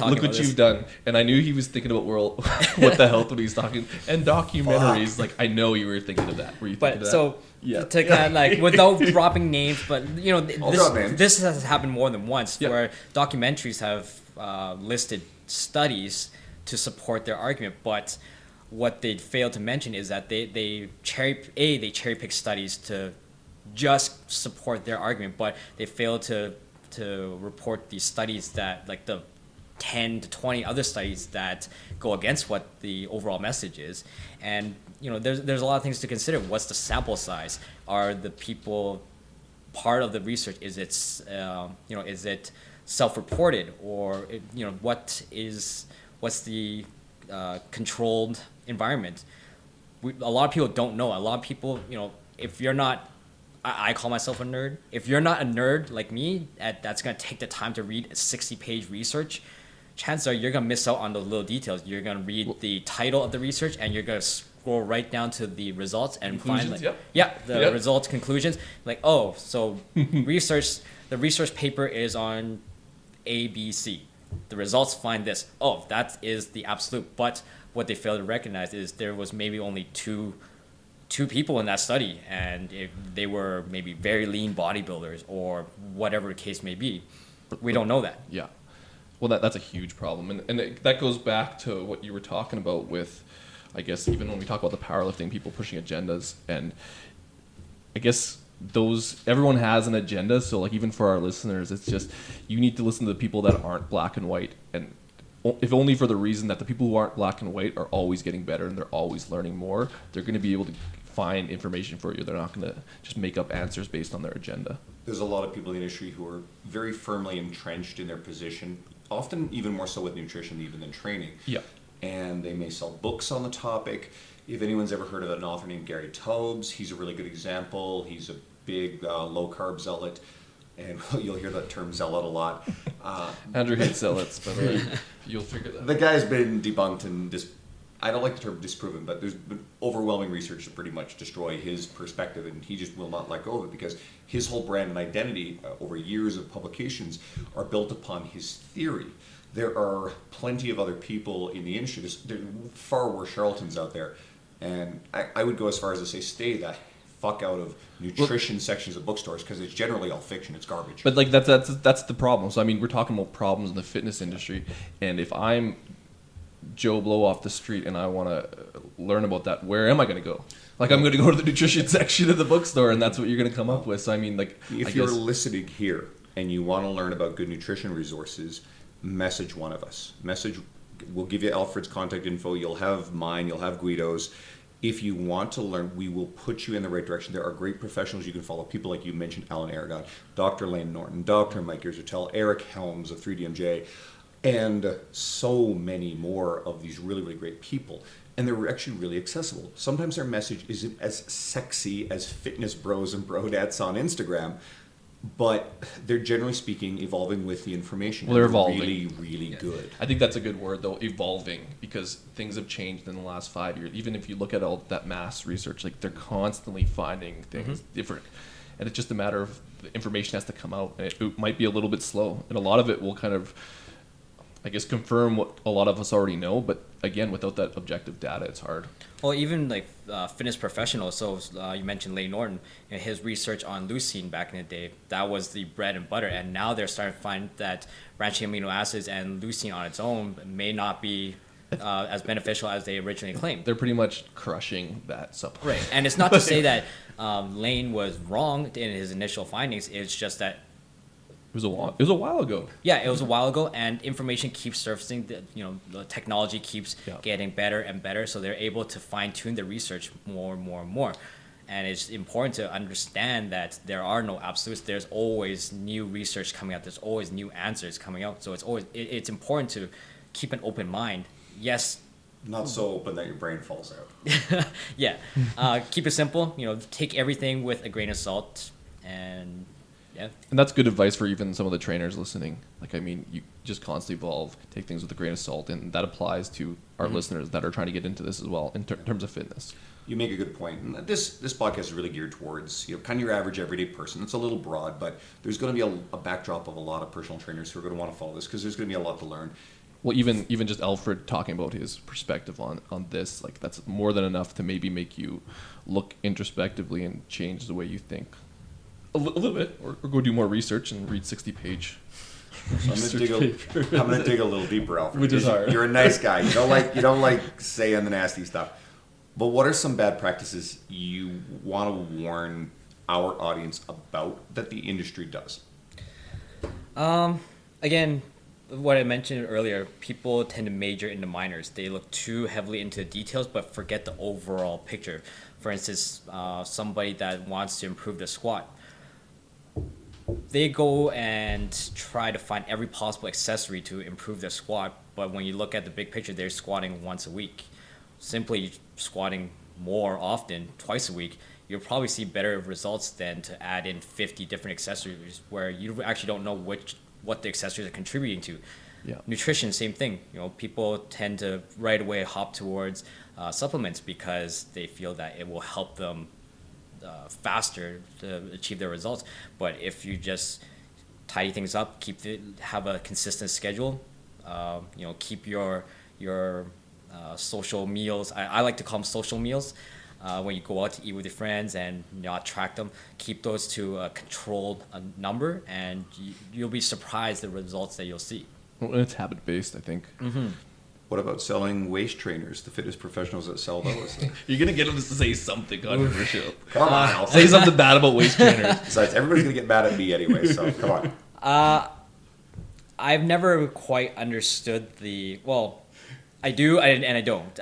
look what you've done. And I knew he was thinking about what the health when he was talking. And documentaries, like, I know you were thinking of that. Were you thinking of that? So to kind of like, without dropping names, but this has happened more than once, where documentaries have listed studies to support their argument, but what they fail to mention is that they cherry pick studies to just support their argument, but they fail to report the studies that, like, the 10 to 20 other studies that go against what the overall message is. And there's a lot of things to consider. What's the sample size? Are the people part of the research? Is it self-reported, or what's the controlled environment? A lot of people don't know. A lot of people, if you're not, I call myself a nerd. If you're not a nerd like me, that's going to take the time to read a 60-page research, chances are you're going to miss out on those little details. You're going to read the title of the research, and you're going to scroll right down to the results and find results, conclusions. Like, oh, so the research paper is on A, B, C. The results find this. Oh, that is the absolute. But what they fail to recognize is there was maybe only two people in that study, and if they were maybe very lean bodybuilders or whatever the case may be. We don't know that. Yeah. Well, that's a huge problem, that goes back to what you were talking about with, I guess, even when we talk about the powerlifting, people pushing agendas, and I guess everyone has an agenda. So like even for our listeners, it's just you need to listen to the people that aren't black and white, and if only for the reason that the people who aren't black and white are always getting better and they're always learning more. They're going to be able to find information for you. They're not going to just make up answers based on their agenda. There's a lot of people in the industry who are very firmly entrenched in their position, often even more so with nutrition even than training. Yeah. And they may sell books on the topic. If anyone's ever heard of an author named Gary Taubes, he's a really good example. He's a big low-carb zealot, and you'll hear that term zealot a lot. Andrew hates zealots, but you'll figure that out. The guy's been debunked and I don't like the term disproven, but there's been overwhelming research to pretty much destroy his perspective, and he just will not let go of it because his whole brand and identity over years of publications are built upon his theory. There are plenty of other people in the industry. There are far worse charlatans out there, and I would go as far as to say stay the fuck out of nutrition sections of bookstores because it's generally all fiction. It's garbage. But like that's the problem. So I mean, we're talking about problems in the fitness industry, and if I'm Joe Blow off the street and I want to learn about that, where am I going to go? Like I'm going to go to the nutrition section of the bookstore, and that's what you're going to come up with. So I mean, like if you're listening here and you want to learn about good nutrition resources, message one of us. We'll give you Alfred's contact info. You'll have mine. You'll have Guido's. If you want to learn, we will put you in the right direction. There are great professionals you can follow. People like you mentioned, Alan Aragon, Dr. Lane Norton, Dr. Mike Yerzatel, Eric Helms of 3DMJ, and so many more of these really, really great people. And they're actually really accessible. Sometimes their message isn't as sexy as fitness bros and brodettes on Instagram, but they're generally speaking evolving with the information. Well, they're evolving. Really, really good. I think that's a good word, though, evolving, because things have changed in the last 5 years. Even if you look at all that mass research, like they're constantly finding things different. And it's just a matter of the information has to come out. And it might be a little bit slow. And a lot of it will kind of, I guess, confirm what a lot of us already know. But again, without that objective data, it's hard. Well, even like fitness professionals. So you mentioned Lane Norton, and his research on leucine back in the day, that was the bread and butter. And now they're starting to find that branching amino acids and leucine on its own may not be as beneficial as they originally claimed. They're pretty much crushing that supplement. Right. And it's not to say that Lane was wrong in his initial findings. It's just that It was a while ago. Yeah, it was a while ago, and information keeps surfacing. The technology keeps getting better and better, so they're able to fine tune the research more and more and more. And it's important to understand that there are no absolutes. There's always new research coming out. There's always new answers coming out. So it's important to keep an open mind. Yes. Not so open that your brain falls out. Yeah. Keep it simple. Take everything with a grain of salt, and yeah. And that's good advice for even some of the trainers listening. Like, I mean, you just constantly evolve, take things with a grain of salt, and that applies to our listeners that are trying to get into this as well in terms of fitness. You make a good point. And this podcast is really geared towards kind of your average everyday person. It's a little broad, but there's going to be a backdrop of a lot of personal trainers who are going to want to follow this because there's going to be a lot to learn. Well, even just Alfred talking about his perspective on this, like that's more than enough to maybe make you look introspectively and change the way you think. A little bit, or go do more research and read 60-page. So I'm gonna dig a little deeper, Alfred. Which is hard. You're a nice guy. You don't like saying the nasty stuff. But what are some bad practices you want to warn our audience about that the industry does? Again, what I mentioned earlier, people tend to major in the minors. They look too heavily into the details, but forget the overall picture. For instance, somebody that wants to improve the squat, they go and try to find every possible accessory to improve their squat, but when you look at the big picture, they're squatting once a week. Simply squatting more often, twice a week, you'll probably see better results than to add in 50 different accessories where you actually don't know what the accessories are contributing to. Yeah. Nutrition, same thing. People tend to right away hop towards supplements because they feel that it will help them faster to achieve their results. But if you just tidy things up, have a consistent schedule, keep your social meals. I like to call them social meals. When you go out to eat with your friends and not track them, keep those to a controlled number, and you'll be surprised the results that you'll see. Well, it's habit based, I think. What about selling waist trainers? The fitness professionals that sell those. You're gonna get them to say something controversial. Come on, I'll Say something bad about waist trainers. Besides, everybody's gonna get mad at me anyway. So come on. I've never quite understood the. Well, I do and I don't.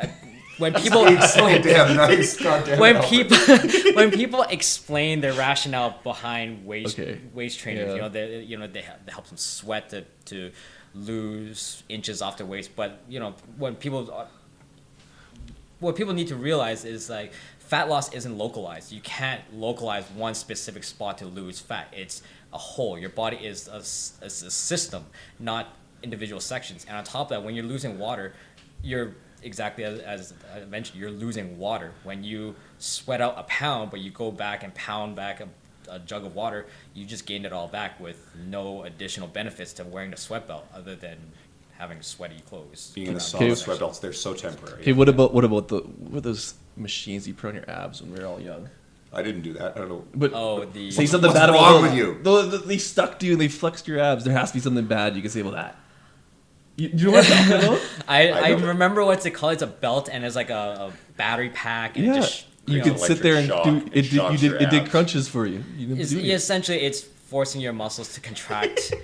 When people So damn nice. Goddamn when Alfred. people when people explain their rationale behind waist trainers, Yeah. they help them sweat to lose inches off their waist. But what people need to realize is like fat loss isn't localized. You can't localize one specific spot to lose fat. It's a whole. Your body is a system, not individual sections. And on top of that, when you're losing water, you're exactly as I mentioned, you're losing water. When you sweat out a pound, but you go back and pound back a jug of water, you just gained it all back with no additional benefits to wearing the sweat belt other than having sweaty clothes. Being in the Okay. sauna, sweat belts, they're so temporary. Okay, what about what those machines you put on your abs when we were all young? I didn't do that. I don't know. But say something what's bad about wrong those. with you? They stuck to you and they flexed your abs. There has to be something bad you can say about that. You know what I'm talking about? I don't- remember what's it called. It's a belt and it's like a battery pack and it just you Yeah, could sit there and electric shock. do It shocks your it did abs. crunches for you. You didn't do it. essentially it's forcing your muscles to contract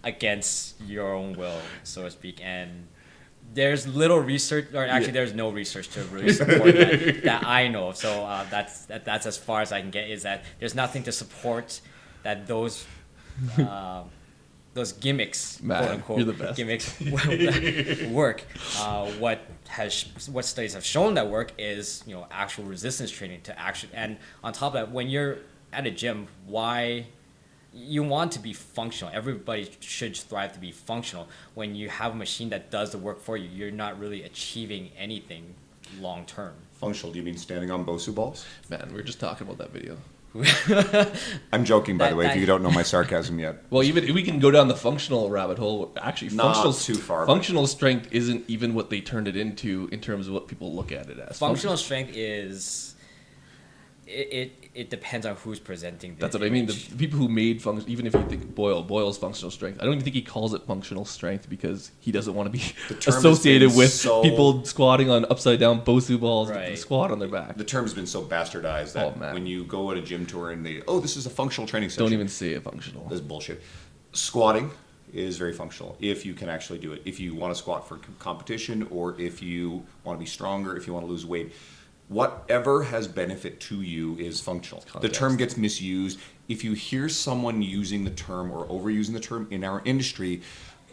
against your own will, so to speak. And there's little research, or actually there's no research to really support that I know of. So that's as far as I can get, is that there's nothing to support that those gimmicks, Man, quote unquote, you're the best. gimmicks work. What studies have shown that work is actual resistance training to action. And on top of that, when you're at a gym, why you want to be functional. Everybody should strive to be functional. When you have a machine that does the work for you, you're not really achieving anything long term. Functional, do you mean standing on Bosu balls? Man, we were just talking about that video. I'm joking, by That- the way, if that- you don't know my sarcasm yet. Well, even if we can go down the functional rabbit hole. Actually, Not functional too far, but- Functional strength isn't even what they turned it into in terms of what people look at it as. Functional strength is it depends on who's presenting. That's what I mean. The people who made function, even if you think Boyle's functional strength, I don't even think he calls it functional strength because he doesn't want to be The term has associated been with so- people squatting on upside down Bosu balls Right. with the squat on their back. The term's been so bastardized that Oh, man. when you go on a gym tour and this is a functional training session. Don't even say it functional. This is bullshit. Squatting is very functional if you can actually do it. If you want to squat for competition, or if you want to be stronger, if you want to lose weight, whatever has benefit to you is functional. The Context. term gets misused. If you hear someone using the term or overusing the term in our industry,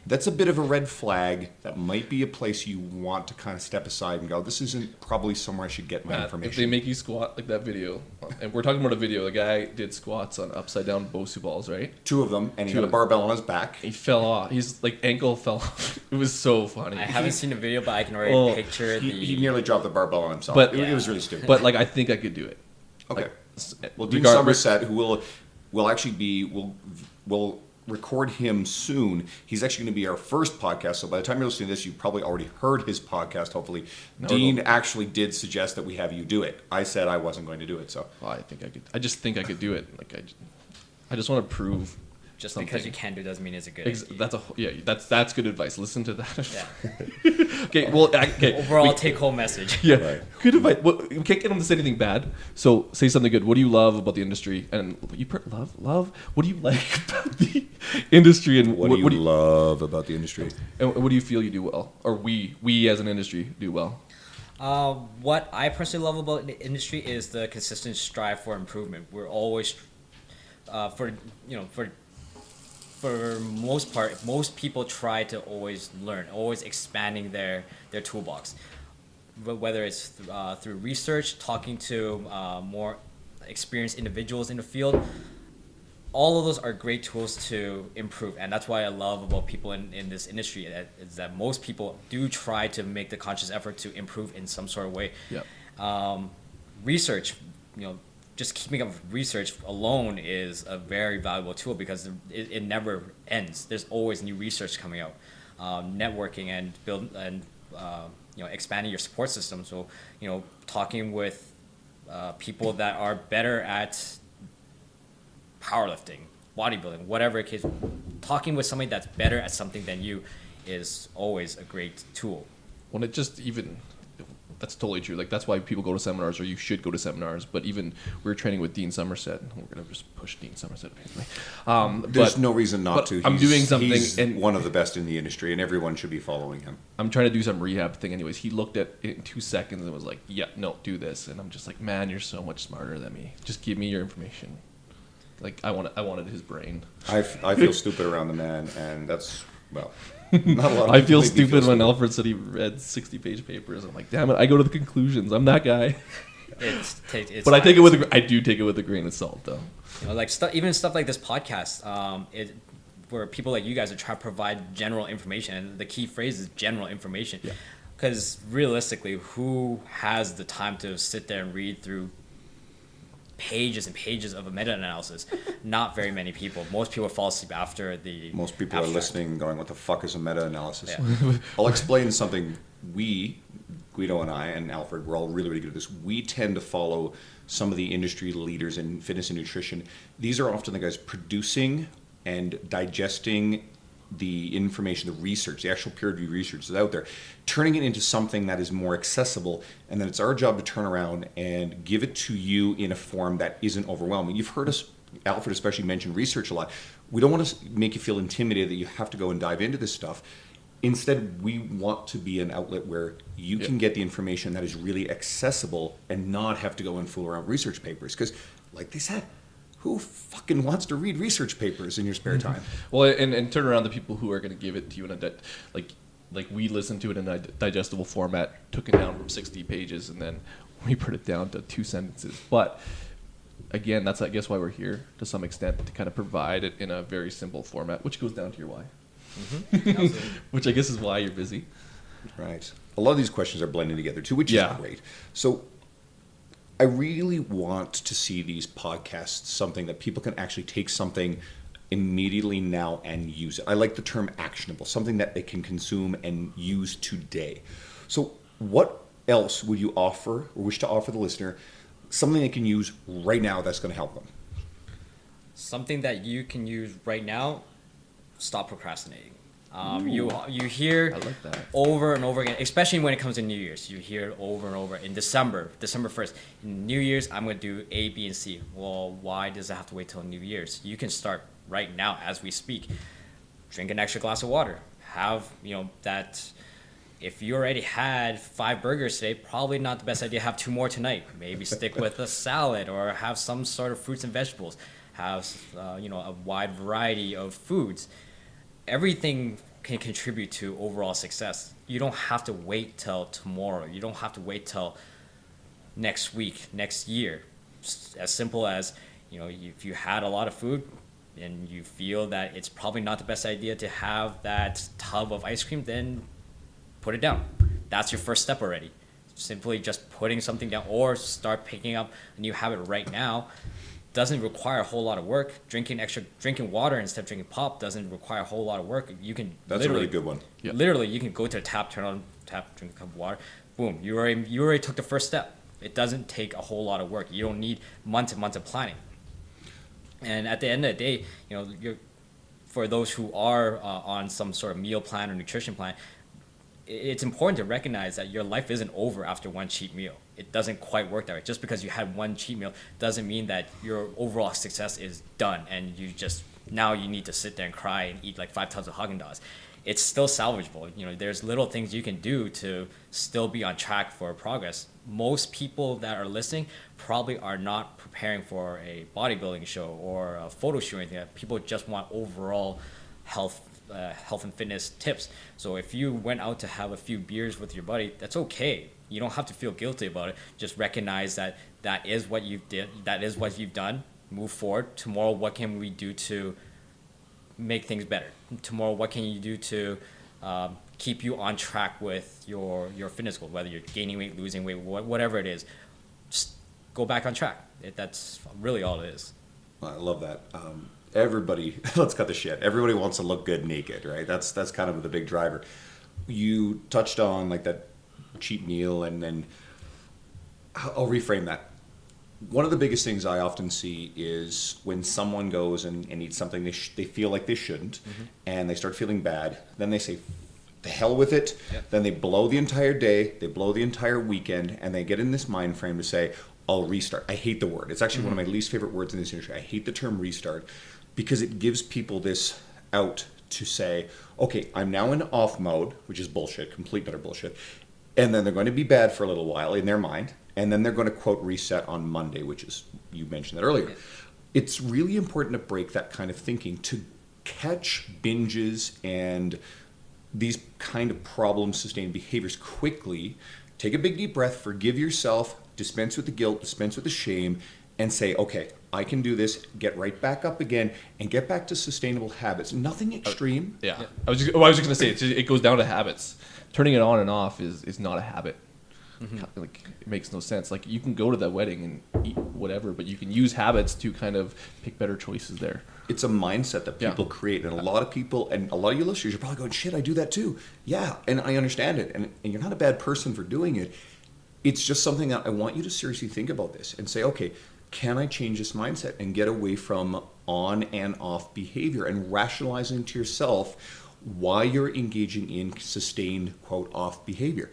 that's a bit of a red flag. That might be a place you want to kind of step aside and go, this isn't probably somewhere I should get my Matt, information. if they make you squat like that video, and we're talking about a video, the guy did squats on upside down Bosu balls, right? Two of them, and he Two had a of- barbell on his back. He fell off. His ankle fell off. It was so funny. I haven't seen the video, but I can already Oh, picture He nearly dropped the barbell on himself. But- it was really stupid. But like, I think I could do it. Okay. Like, Well, Dean regard- Somerset, who will actually be will record him soon. He's actually going to be our first podcast. So by the time you're listening to this, you've probably already heard his podcast. Hopefully, Dean actually did suggest that we have you do it. I said I wasn't going to do it. So Oh, I think I could. I just think I could do it. Like I just want to prove. just something. because you can do doesn't mean it's a good idea. That's good advice. Listen to that. Yeah. Okay. Well. Okay. Overall take home message. Yeah. Right. Good advice. Well, we can't get him to say anything bad. So say something good. What do you love about the industry? And love. What do you like about the industry? And what do you love about the industry? and what do you feel you do well, or we as an industry do well? What I personally love about the industry is the consistent strive for improvement. We're always, for most part, most people try to always learn, always expanding their toolbox. But whether it's through research, talking to more experienced individuals in the field, all of those are great tools to improve. And that's why I love about people in this industry, is that most people do try to make the conscious effort to improve in some sort of way. Yeah. Research, just keeping up with research alone is a very valuable tool because it never ends. There's always new research coming out. Networking and expanding your support system. So talking with people that are better at powerlifting, bodybuilding, whatever it is, talking with somebody that's better at something than you is always a great tool. When it just even, that's totally true. Like that's why people go to seminars, or you should go to seminars. But even we were training with Dean Somerset. We're gonna just push Dean Somerset occasionally. There's no reason not to. I'm doing something, He's and one of the best in the industry, and everyone should be following him. I'm trying to do some rehab thing. Anyways, he looked at it in 2 seconds and was like, "Yeah, no, do this." And I'm just like, "Man, you're so much smarter than me. Just give me your information." Like I wanted his brain. I feel stupid around the man, and that's, well, not a lot of I people feel make me stupid when Alfred said he read 60-page papers. I'm like, damn it, I go to the conclusions. I'm that guy. It's But I take it with I do take it with a grain of salt, though. You know, like even stuff like this podcast, where people like you guys are trying to provide general information, and the key phrase is general information. Because realistically, who has the time to sit there and read through pages and pages of a meta-analysis? Not very many people. Most people fall asleep after the Most people abstract. are listening and going, what the fuck is a meta-analysis? Yeah. I'll explain something. Guido and I, and Alfred, we're all really, really good at this. We tend to follow some of the industry leaders in fitness and nutrition. These are often the guys producing and digesting the information, the research, the actual peer-reviewed research that's out there, turning it into something that is more accessible, and then it's our job to turn around and give it to you in a form that isn't overwhelming. You've heard us, Alfred especially, mention research a lot. We don't want to make you feel intimidated that you have to go and dive into this stuff. Instead, we want to be an outlet where you can get the information that is really accessible and not have to go and fool around with research papers. Because, like they said, who fucking wants to read research papers in your spare time? Well, and turn around the people who are going to give it to you in a like we listened to it in a digestible format, took it down from 60 pages, and then we put it down to 2 sentences. But again, that's I guess why we're here to some extent, to kind of provide it in a very simple format, which goes down to your why. Which I guess is why you're busy. Right. A lot of these questions are blending together too, which is great. So I really want to see these podcasts something that people can actually take something immediately now and use it. I like the term actionable, something that they can consume and use today. So what else would you offer or wish to offer the listener, something they can use right now that's going to help them? Something that you can use right now: stop procrastinating. You hear I like that. over and over again, especially when it comes to New Year's. You hear it over and over. In December 1st, New Year's, I'm going to do A, B, and C. Well, why does it have to wait till New Year's? You can start right now as we speak. Drink an extra glass of water. Have, that. If you already had 5 burgers today, probably not the best idea to have 2 more tonight. Maybe stick with a salad, or have some sort of fruits and vegetables. Have, a wide variety of foods. Everything can contribute to overall success. You don't have to wait till tomorrow. You don't have to wait till next week, next year. Just as simple as, if you had a lot of food and you feel that it's probably not the best idea to have that tub of ice cream, then put it down. That's your first step already. Simply just putting something down, or start picking up a new habit right now. Doesn't require a whole lot of work. Drinking water instead of drinking pop doesn't require a whole lot of work. You can That's a really good one. Yeah. Literally, you can go to a tap, turn on tap, drink a cup of water. Boom, you already took the first step. It doesn't take a whole lot of work. You don't need months and months of planning. And at the end of the day, for those who are on some sort of meal plan or nutrition plan, it's important to recognize that your life isn't over after one cheat meal. It doesn't quite work that way. Just because you had one cheat meal doesn't mean that your overall success is done and now you need to sit there and cry and eat like 5 tubs of Haagen-Dazs. It's still salvageable. There's little things you can do to still be on track for progress. Most people that are listening probably are not preparing for a bodybuilding show or a photo shoot or anything. People just want overall health and fitness tips. So if you went out to have a few beers with your buddy, that's okay. You don't have to feel guilty about it. Just recognize that is what you did. That is what you've done. Move forward. Tomorrow, what can we do to make things better? Tomorrow, what can you do to keep you on track with your fitness goal? Whether you're gaining weight, losing weight, whatever it is, just go back on track. That's really all it is. I love that. Everybody, let's cut the shit. Everybody wants to look good naked, right? That's kind of the big driver. You touched on like that cheap meal, and then I'll reframe that. One of the biggest things I often see is when someone goes and eats something they feel like they shouldn't, and they start feeling bad, then they say, the hell with it. Yep. Then they blow the entire day, they blow the entire weekend, and they get in this mind frame to say, I'll restart. I hate the word. It's actually one of my least favorite words in this industry. I hate the term restart because it gives people this out to say, okay, I'm now in off mode, which is bullshit, complete utter bullshit. And then they're going to be bad for a little while in their mind. And then they're going to, quote, reset on Monday, which is, you mentioned that earlier. It's really important to break that kind of thinking, to catch binges and these kind of problem-sustained behaviors quickly. Take a big deep breath, forgive yourself, dispense with the guilt, dispense with the shame, and say, okay, I can do this, get right back up again, and get back to sustainable habits. Nothing extreme. Yeah. I was just going to say, it goes down to habits. Turning it on and off is not a habit. Like, it makes no sense. Like, you can go to that wedding and eat whatever, but you can use habits to kind of pick better choices there. It's a mindset that people create. And a lot of people, and a lot of you listeners, you're probably going, shit, I do that too. Yeah, and I understand it. And you're not a bad person for doing it. It's just something that I want you to seriously think about this and say, okay, can I change this mindset and get away from on and off behavior and rationalizing to yourself why you're engaging in sustained, quote, off behavior.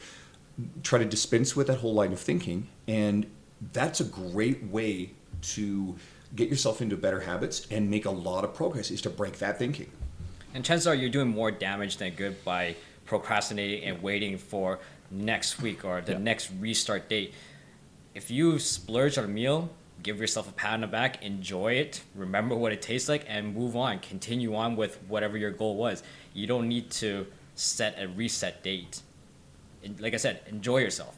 Try to dispense with that whole line of thinking, and that's a great way to get yourself into better habits and make a lot of progress, is to break that thinking. And chances are you're doing more damage than good by procrastinating and waiting for next week or the next restart date. If you splurge on a meal, give yourself a pat on the back, enjoy it, remember what it tastes like, and move on. Continue on with whatever your goal was. You don't need to set a reset date. Like I said, enjoy yourself.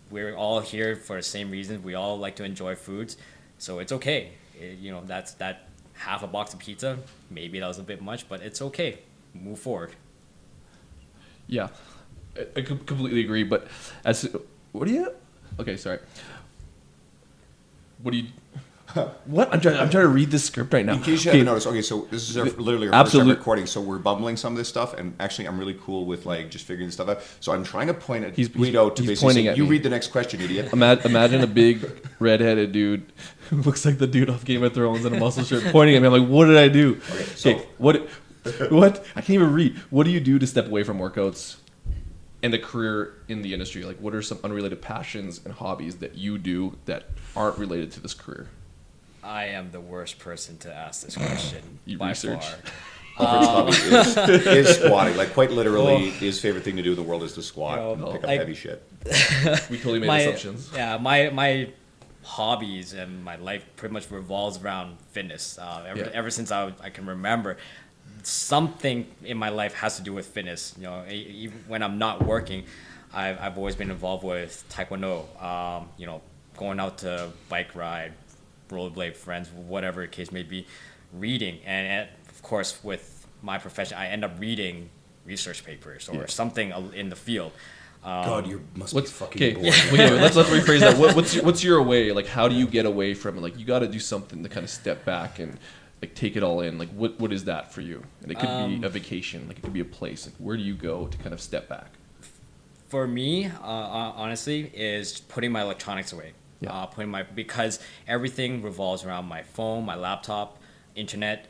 We're all here for the same reasons. We all like to enjoy foods, so it's okay. That's that half a box of pizza. Maybe that was a bit much, but it's okay. Move forward. Yeah, I completely agree. But what do you? Okay, sorry. What do you? What? I'm trying to read this script right now. In case you haven't noticed, okay, so this is literally our first time recording, so we're bumbling some of this stuff, and actually I'm really cool with like just figuring this stuff out. So I'm trying to point at Guido to basically say, you read the next question, idiot. Imagine a big redheaded dude who looks like the dude off Game of Thrones in a muscle shirt pointing at me. I'm like, what did I do? Okay, what? I can't even read. What do you do to step away from workouts and a career in the industry? Like, what are some unrelated passions and hobbies that you do that aren't related to this career? I am the worst person to ask this question. You by research. Far. Alfred's hobby is squatting. Like, quite literally, his favorite thing to do in the world is to squat and pick up heavy shit. We totally made assumptions. Yeah, my hobbies and my life pretty much revolves around fitness. Ever since I can remember, something in my life has to do with fitness. Even when I'm not working, I've always been involved with Taekwondo. Going out to bike ride, rollerblade friends, whatever the case may be, reading, and of course with my profession, I end up reading research papers or something in the field. God, you must be fucking bored. Okay, let's rephrase that. What's your way? Like, how do you get away from it? Like, you got to do something to kind of step back and like take it all in. Like, what is that for you? And it could be a vacation. Like, it could be a place. Like, where do you go to kind of step back? For me, honestly, is putting my electronics away. Because everything revolves around my phone, my laptop, internet.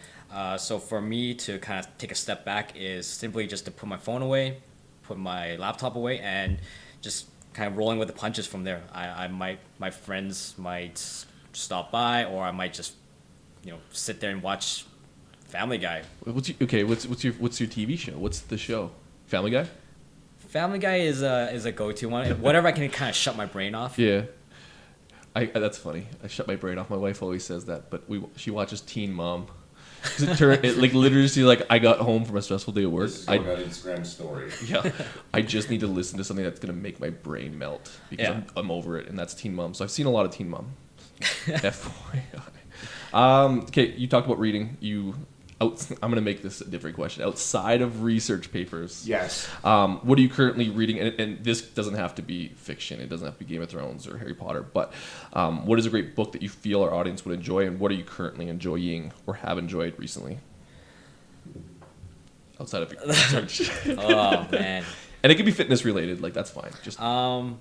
So for me to kind of take a step back is simply just to put my phone away, put my laptop away, and just kind of rolling with the punches from there. My friends might stop by, or I might just sit there and watch Family Guy. What's your TV show? What's the show? Family Guy? Family Guy is a go-to one. Whatever I can kind of shut my brain off. Yeah. That's funny. I shut my brain off. My wife always says that, but she watches Teen Mom. It like literally like I got home from a stressful day at work. This is going on Instagram story. Yeah, I just need to listen to something that's gonna make my brain melt because I'm over it, and that's Teen Mom. So I've seen a lot of Teen Mom. FYI. Okay, you talked about reading. I'm going to make this a different question. Outside of research papers, yes. What are you currently reading? And this doesn't have to be fiction. It doesn't have to be Game of Thrones or Harry Potter. But what is a great book that you feel our audience would enjoy? And what are you currently enjoying or have enjoyed recently? Outside of research. Oh, man. And it could be fitness related. Like, that's fine. Just I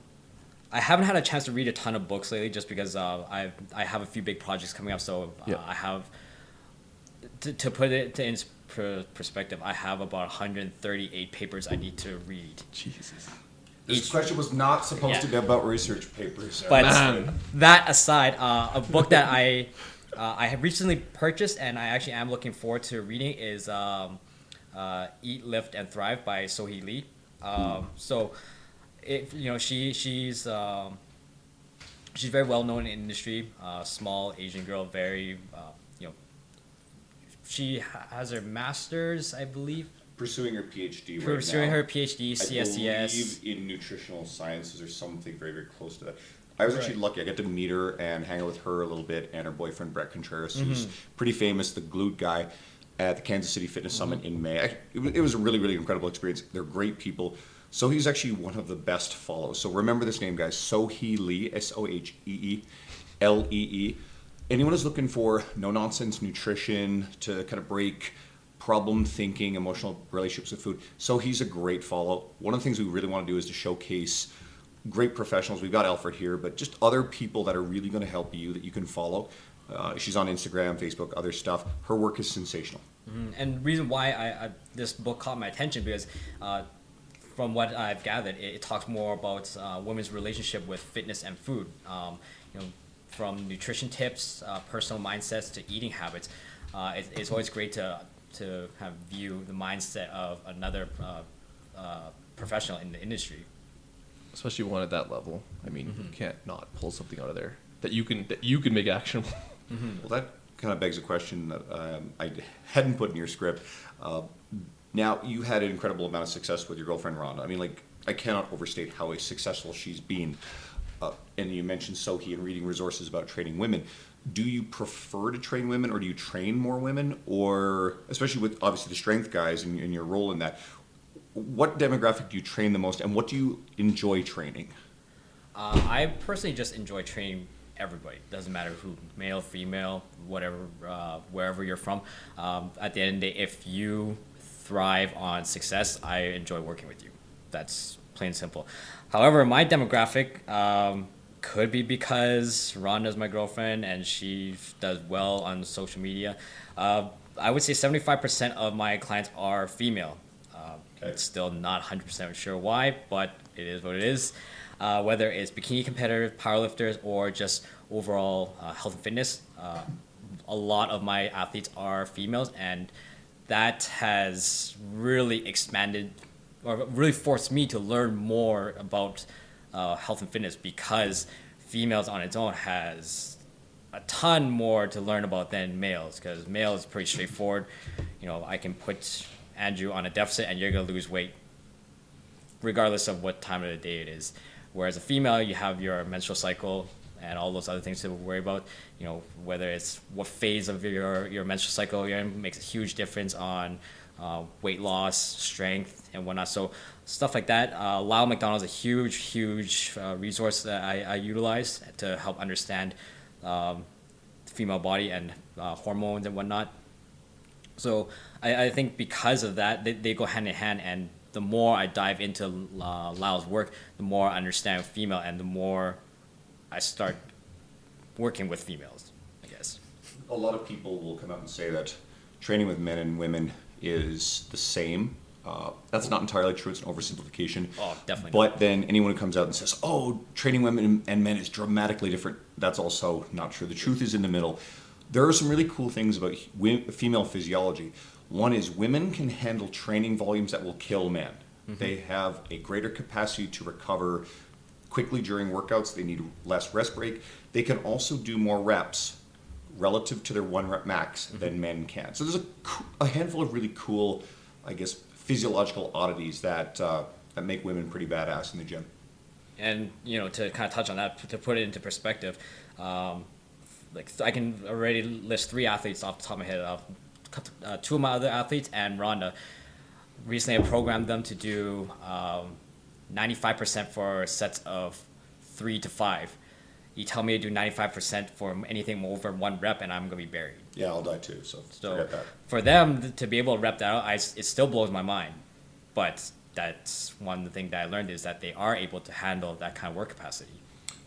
haven't had a chance to read a ton of books lately just because I have a few big projects coming up. So I have... To put it perspective, I have about 138 papers I need to read. Jesus. This question was not supposed Yeah. to be about research papers. But Man. that aside, a book that I have recently purchased and I actually am looking forward to reading is Eat, Lift, and Thrive by Sohee Lee. So, she's very well known in the industry. Small Asian girl, very she has her master's, I believe. Pursuing her PhD right Pursuing now. her PhD, CSCS. I believe in nutritional sciences or something very, very close to that. I was actually lucky. I got to meet her and hang out with her a little bit, and her boyfriend Brett Contreras, who's pretty famous, the glute guy, at the Kansas City Fitness Summit in May. It was a really, really incredible experience. They're great people. So he's actually one of the best follows. So remember this name, guys. Sohee Lee, Soheelee. Anyone who's looking for no-nonsense nutrition to kind of break problem thinking, emotional relationships with food. So he's a great follow. One of the things we really want to do is to showcase great professionals. We've got Alfred here, but just other people that are really going to help you that you can follow. She's on Instagram, Facebook, other stuff. Her work is sensational. And the reason why this book caught my attention because from what I've gathered, it talks more about women's relationship with fitness and food. From nutrition tips, personal mindsets to eating habits. It's always great to kind of view the mindset of another professional in the industry. Especially one at that level. I mean, you can't not pull something out of there that you can make actionable. Well, that kind of begs a question that I hadn't put in your script. Now, you had an incredible amount of success with your girlfriend, Rhonda. I mean, I cannot overstate how successful she's been. And you mentioned Sohee and reading resources about training women. Do you prefer to train women, or do you train more women? Or, especially with, obviously, the strength guys and your role in that, what demographic do you train the most, and what do you enjoy training? I personally just enjoy training everybody. Doesn't matter who, male, female, whatever, wherever you're from. At the end of the day, if you thrive on success, I enjoy working with you. That's plain and simple. However, my demographic could be because Rhonda's my girlfriend and she does well on social media. I would say 75% of my clients are female. It's still not 100% sure why, but it is what it is. Whether it's bikini competitors, powerlifters, or just overall health and fitness, a lot of my athletes are females, and that has really expanded or really forced me to learn more about health and fitness, because females on its own has a ton more to learn about than males, because male is pretty straightforward. I can put Andrew on a deficit and you're going to lose weight regardless of what time of the day it is. Whereas a female, you have your menstrual cycle and all those other things to worry about. Whether it's what phase of your menstrual cycle you're in makes a huge difference on weight loss, strength, and whatnot. So stuff like that. Lyle McDonald's a huge resource that I utilize to help understand the female body and hormones and whatnot. So I think because of that, they go hand in hand. And the more I dive into Lyle's work, the more I understand female, and the more I start working with females, I guess. A lot of people will come out and say that training with men and women is the same. That's not entirely true. It's an oversimplification. Oh, definitely But not. then anyone who comes out and says, oh, training women and men is dramatically different, that's also not true. The truth is in the middle. There are some really cool things about female physiology. One is women can handle training volumes that will kill men. They have a greater capacity to recover quickly during workouts. They need less rest break. They can also do more reps relative to their 1 rep max than men can. So there's a handful of really cool, I guess, physiological oddities that make women pretty badass in the gym. And to kind of touch on that, to put it into perspective, I can already list 3 athletes off the top of my head. 2 of my other athletes and Rhonda. Recently, I programmed them to do 95% for sets of 3 to 5. You tell me to do 95% for anything over 1 rep, and I'm gonna be buried. Yeah, I'll die too. So forget that. For them to be able to rep that out, it still blows my mind. But that's one of the things that I learned, is that they are able to handle that kind of work capacity.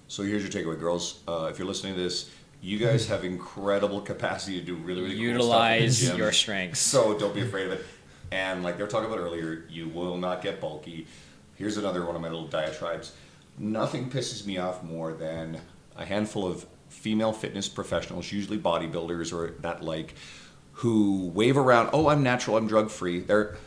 So here's your takeaway, girls. If you're listening to this, You guys have incredible capacity to do really, really cool Utilize stuff in the gym. your strengths. So don't be afraid of it. And like they were talking about earlier, you will not get bulky. Here's another one of my little diatribes. Nothing pisses me off more than a handful of female fitness professionals, usually bodybuilders or that like, who wave around, oh, I'm natural, I'm drug free. They're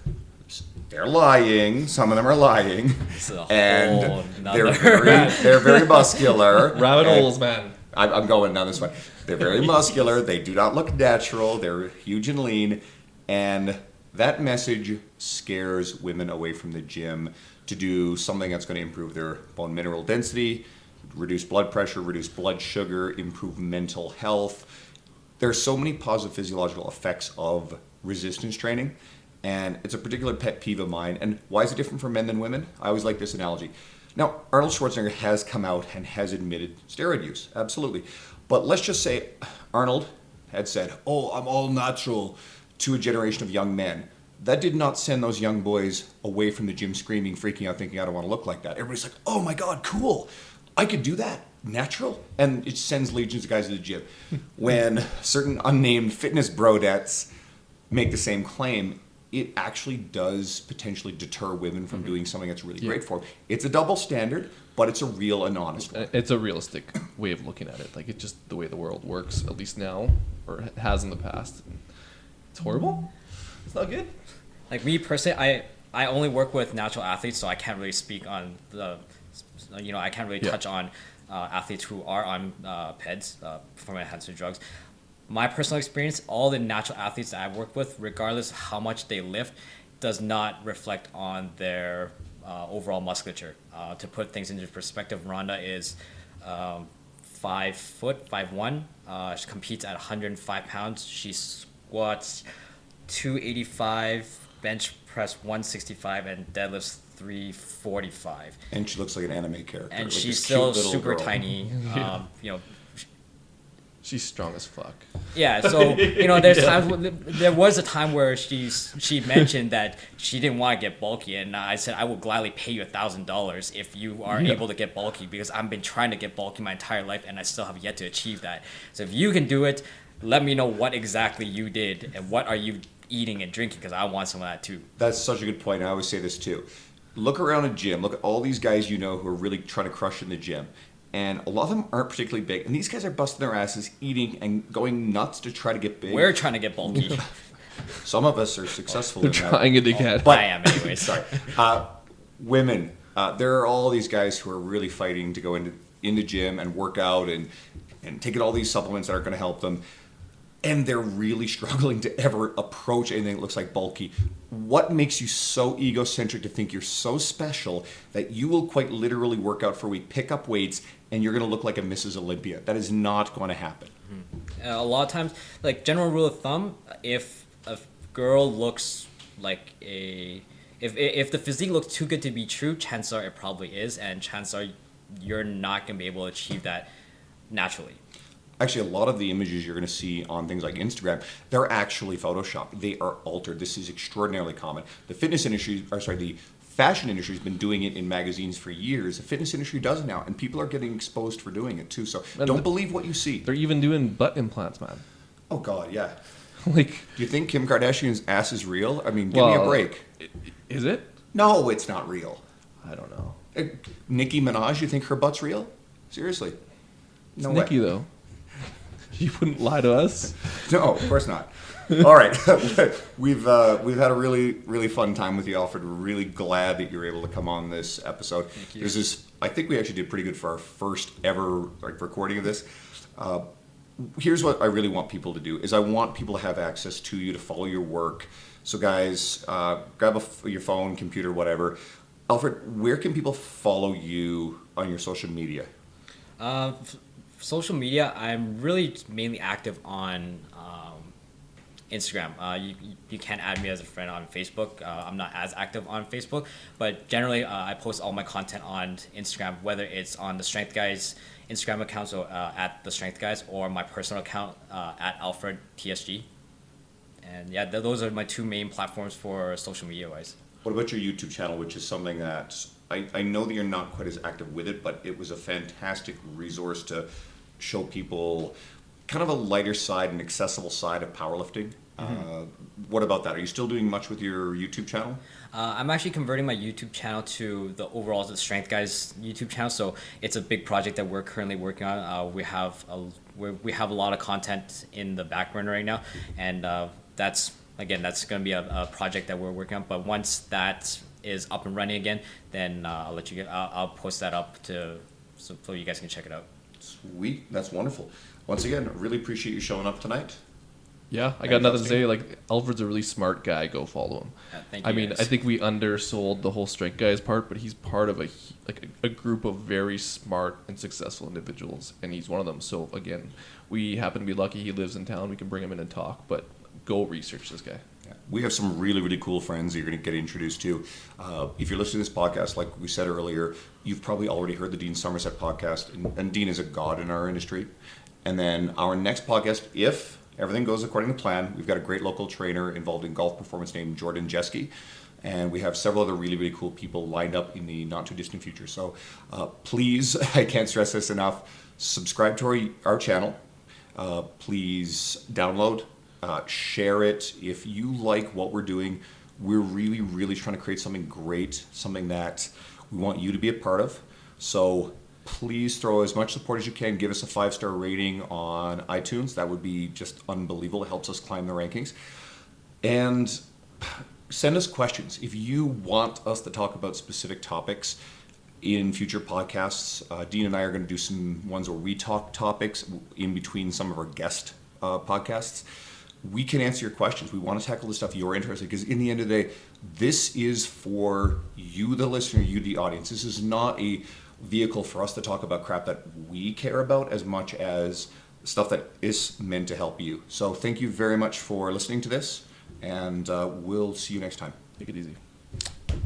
lying. Some of them are lying. It's a And whole they're very muscular. Rabbit And holes, man. I'm going down this way. They're very muscular. They do not look natural. They're huge and lean. And that message scares women away from the gym to do something that's going to improve their bone mineral density, reduce blood pressure, reduce blood sugar, improve mental health. There are so many positive physiological effects of resistance training. And it's a particular pet peeve of mine. And why is it different for men than women? I always like this analogy. Now, Arnold Schwarzenegger has come out and has admitted steroid use, absolutely. But let's just say Arnold had said, oh, I'm all natural to a generation of young men. That did not send those young boys away from the gym screaming, freaking out, thinking, I don't want to look like that. Everybody's like, oh my God, cool. I could do that. Natural. And it sends legions of guys to the gym. When certain unnamed fitness brodettes make the same claim, it actually does potentially deter women from doing something that's really great for them. It's a double standard, but it's a real and honest one. It's a realistic way of looking at it. Like, it's just the way the world works, at least now, or has in the past. It's horrible. It's not good. Like me personally, I only work with natural athletes, so I can't really speak on I can't really touch on athletes who are on PEDs, performance enhancement drugs. My personal experience, all the natural athletes that I've worked with, regardless of how much they lift, does not reflect on their overall musculature. To put things into perspective, Rhonda is 5'1". She competes at 105 pounds. She squats 285, bench press 165, and deadlifts 345. And she looks like an anime character. And like she's this still cute little super girl. tiny. She's strong as fuck. Yeah, so there's times there was a time where she mentioned that she didn't want to get bulky, and I said I would gladly pay you $1,000 if you are able to get bulky, because I've been trying to get bulky my entire life and I still have yet to achieve that. So if you can do it, let me know what exactly you did and what are you eating and drinking, because I want some of that too. That's such a good point. I always say this too. Look around a gym. Look at all these guys you know who are really trying to crush in the gym. And a lot of them aren't particularly big. And these guys are busting their asses, eating and going nuts to try to get big. We're trying to get bulky. Some of us are successful They're in that. trying it again. I am anyways. Sorry. Women, there are all these guys who are really fighting to go into gym and work out and taking all these supplements that are going to help them. And they're really struggling to ever approach anything that looks like bulky. What makes you so egocentric to think you're so special that you will quite literally work out for a week, pick up weights, and you're going to look like a Mrs. Olympia? That is not going to happen. A lot of times, like general rule of thumb, if a girl looks like if the physique looks too good to be true, chances are it probably is, and chances are you're not going to be able to achieve that naturally. Actually, a lot of the images you're going to see on things like Instagram, they're actually photoshopped. They are altered. This is extraordinarily common. The the fashion industry has been doing it in magazines for years. The fitness industry does it now, and people are getting exposed for doing it too. So don't believe what you see. They're even doing butt implants, man. Oh God, yeah. Like, Do you think Kim Kardashian's ass is real? I mean, give me a break. Is it? No, it's not real. I don't know. Nicki Minaj, you think her butt's real? Seriously? It's Nikki, though. You wouldn't lie to us. No, of course not. All right, we've had a really, really fun time with you, Alfred. We're really glad that you're able to come on this episode. Thank you. There's this. I think we actually did pretty good for our first ever recording of this. Here's what I really want people to do: is I want people to have access to you, to follow your work. So, guys, grab your phone, computer, whatever. Alfred, where can people follow you on your social media? Social media, I'm really mainly active on Instagram. You can add me as a friend on Facebook. I'm not as active on Facebook, but generally I post all my content on Instagram, whether it's on the Strength Guys Instagram account, so at the Strength Guys, or my personal account at Alfred TSG. And yeah, those are my two main platforms for social media wise. What about your YouTube channel, which is something that I know that you're not quite as active with it, but it was a fantastic resource to show people kind of a lighter side and accessible side of powerlifting. What about that? Are you still doing much with your YouTube channel? I'm actually converting my YouTube channel to the overall the Strength Guys YouTube channel. So it's a big project that we're currently working on. We have a lot of content in the back burner right now, and that's going to be a project that we're working on. But once that is up and running again, then I'll post that up so you guys can check it out. Sweet, that's wonderful. Once again, really appreciate you showing up tonight. Yeah, I got nothing to say. Like, Alfred's a really smart guy. Go follow him. Thank you. I mean, guys. I think we undersold the whole Strength Guys part, but he's part of a group of very smart and successful individuals, and he's one of them. So again, we happen to be lucky he lives in town. We can bring him in and talk, but go research this guy. Yeah. We have some really, really cool friends that you're going to get introduced to. If you're listening to this podcast, like we said earlier, you've probably already heard the Dean Somerset podcast, and Dean is a god in our industry. And then our next podcast, if everything goes according to plan, we've got a great local trainer involved in golf performance named Jordan Jeske, and we have several other really, really cool people lined up in the not too distant future. So please, I can't stress this enough, subscribe to our channel. Please download, share it. If you like what we're doing, we're really, really trying to create something great, something that we want you to be a part of. So please throw as much support as you can. Give us a 5-star rating on iTunes. That would be just unbelievable. It helps us climb the rankings. And send us questions. If you want us to talk about specific topics in future podcasts, Dean and I are going to do some ones where we talk topics in between some of our guest podcasts. We can answer your questions. We want to tackle the stuff you're interested in, because in the end of the day, this is for you, the listener, you, the audience. This is not a vehicle for us to talk about crap that we care about as much as stuff that is meant to help you. So thank you very much for listening to this, and we'll see you next time. Take it easy.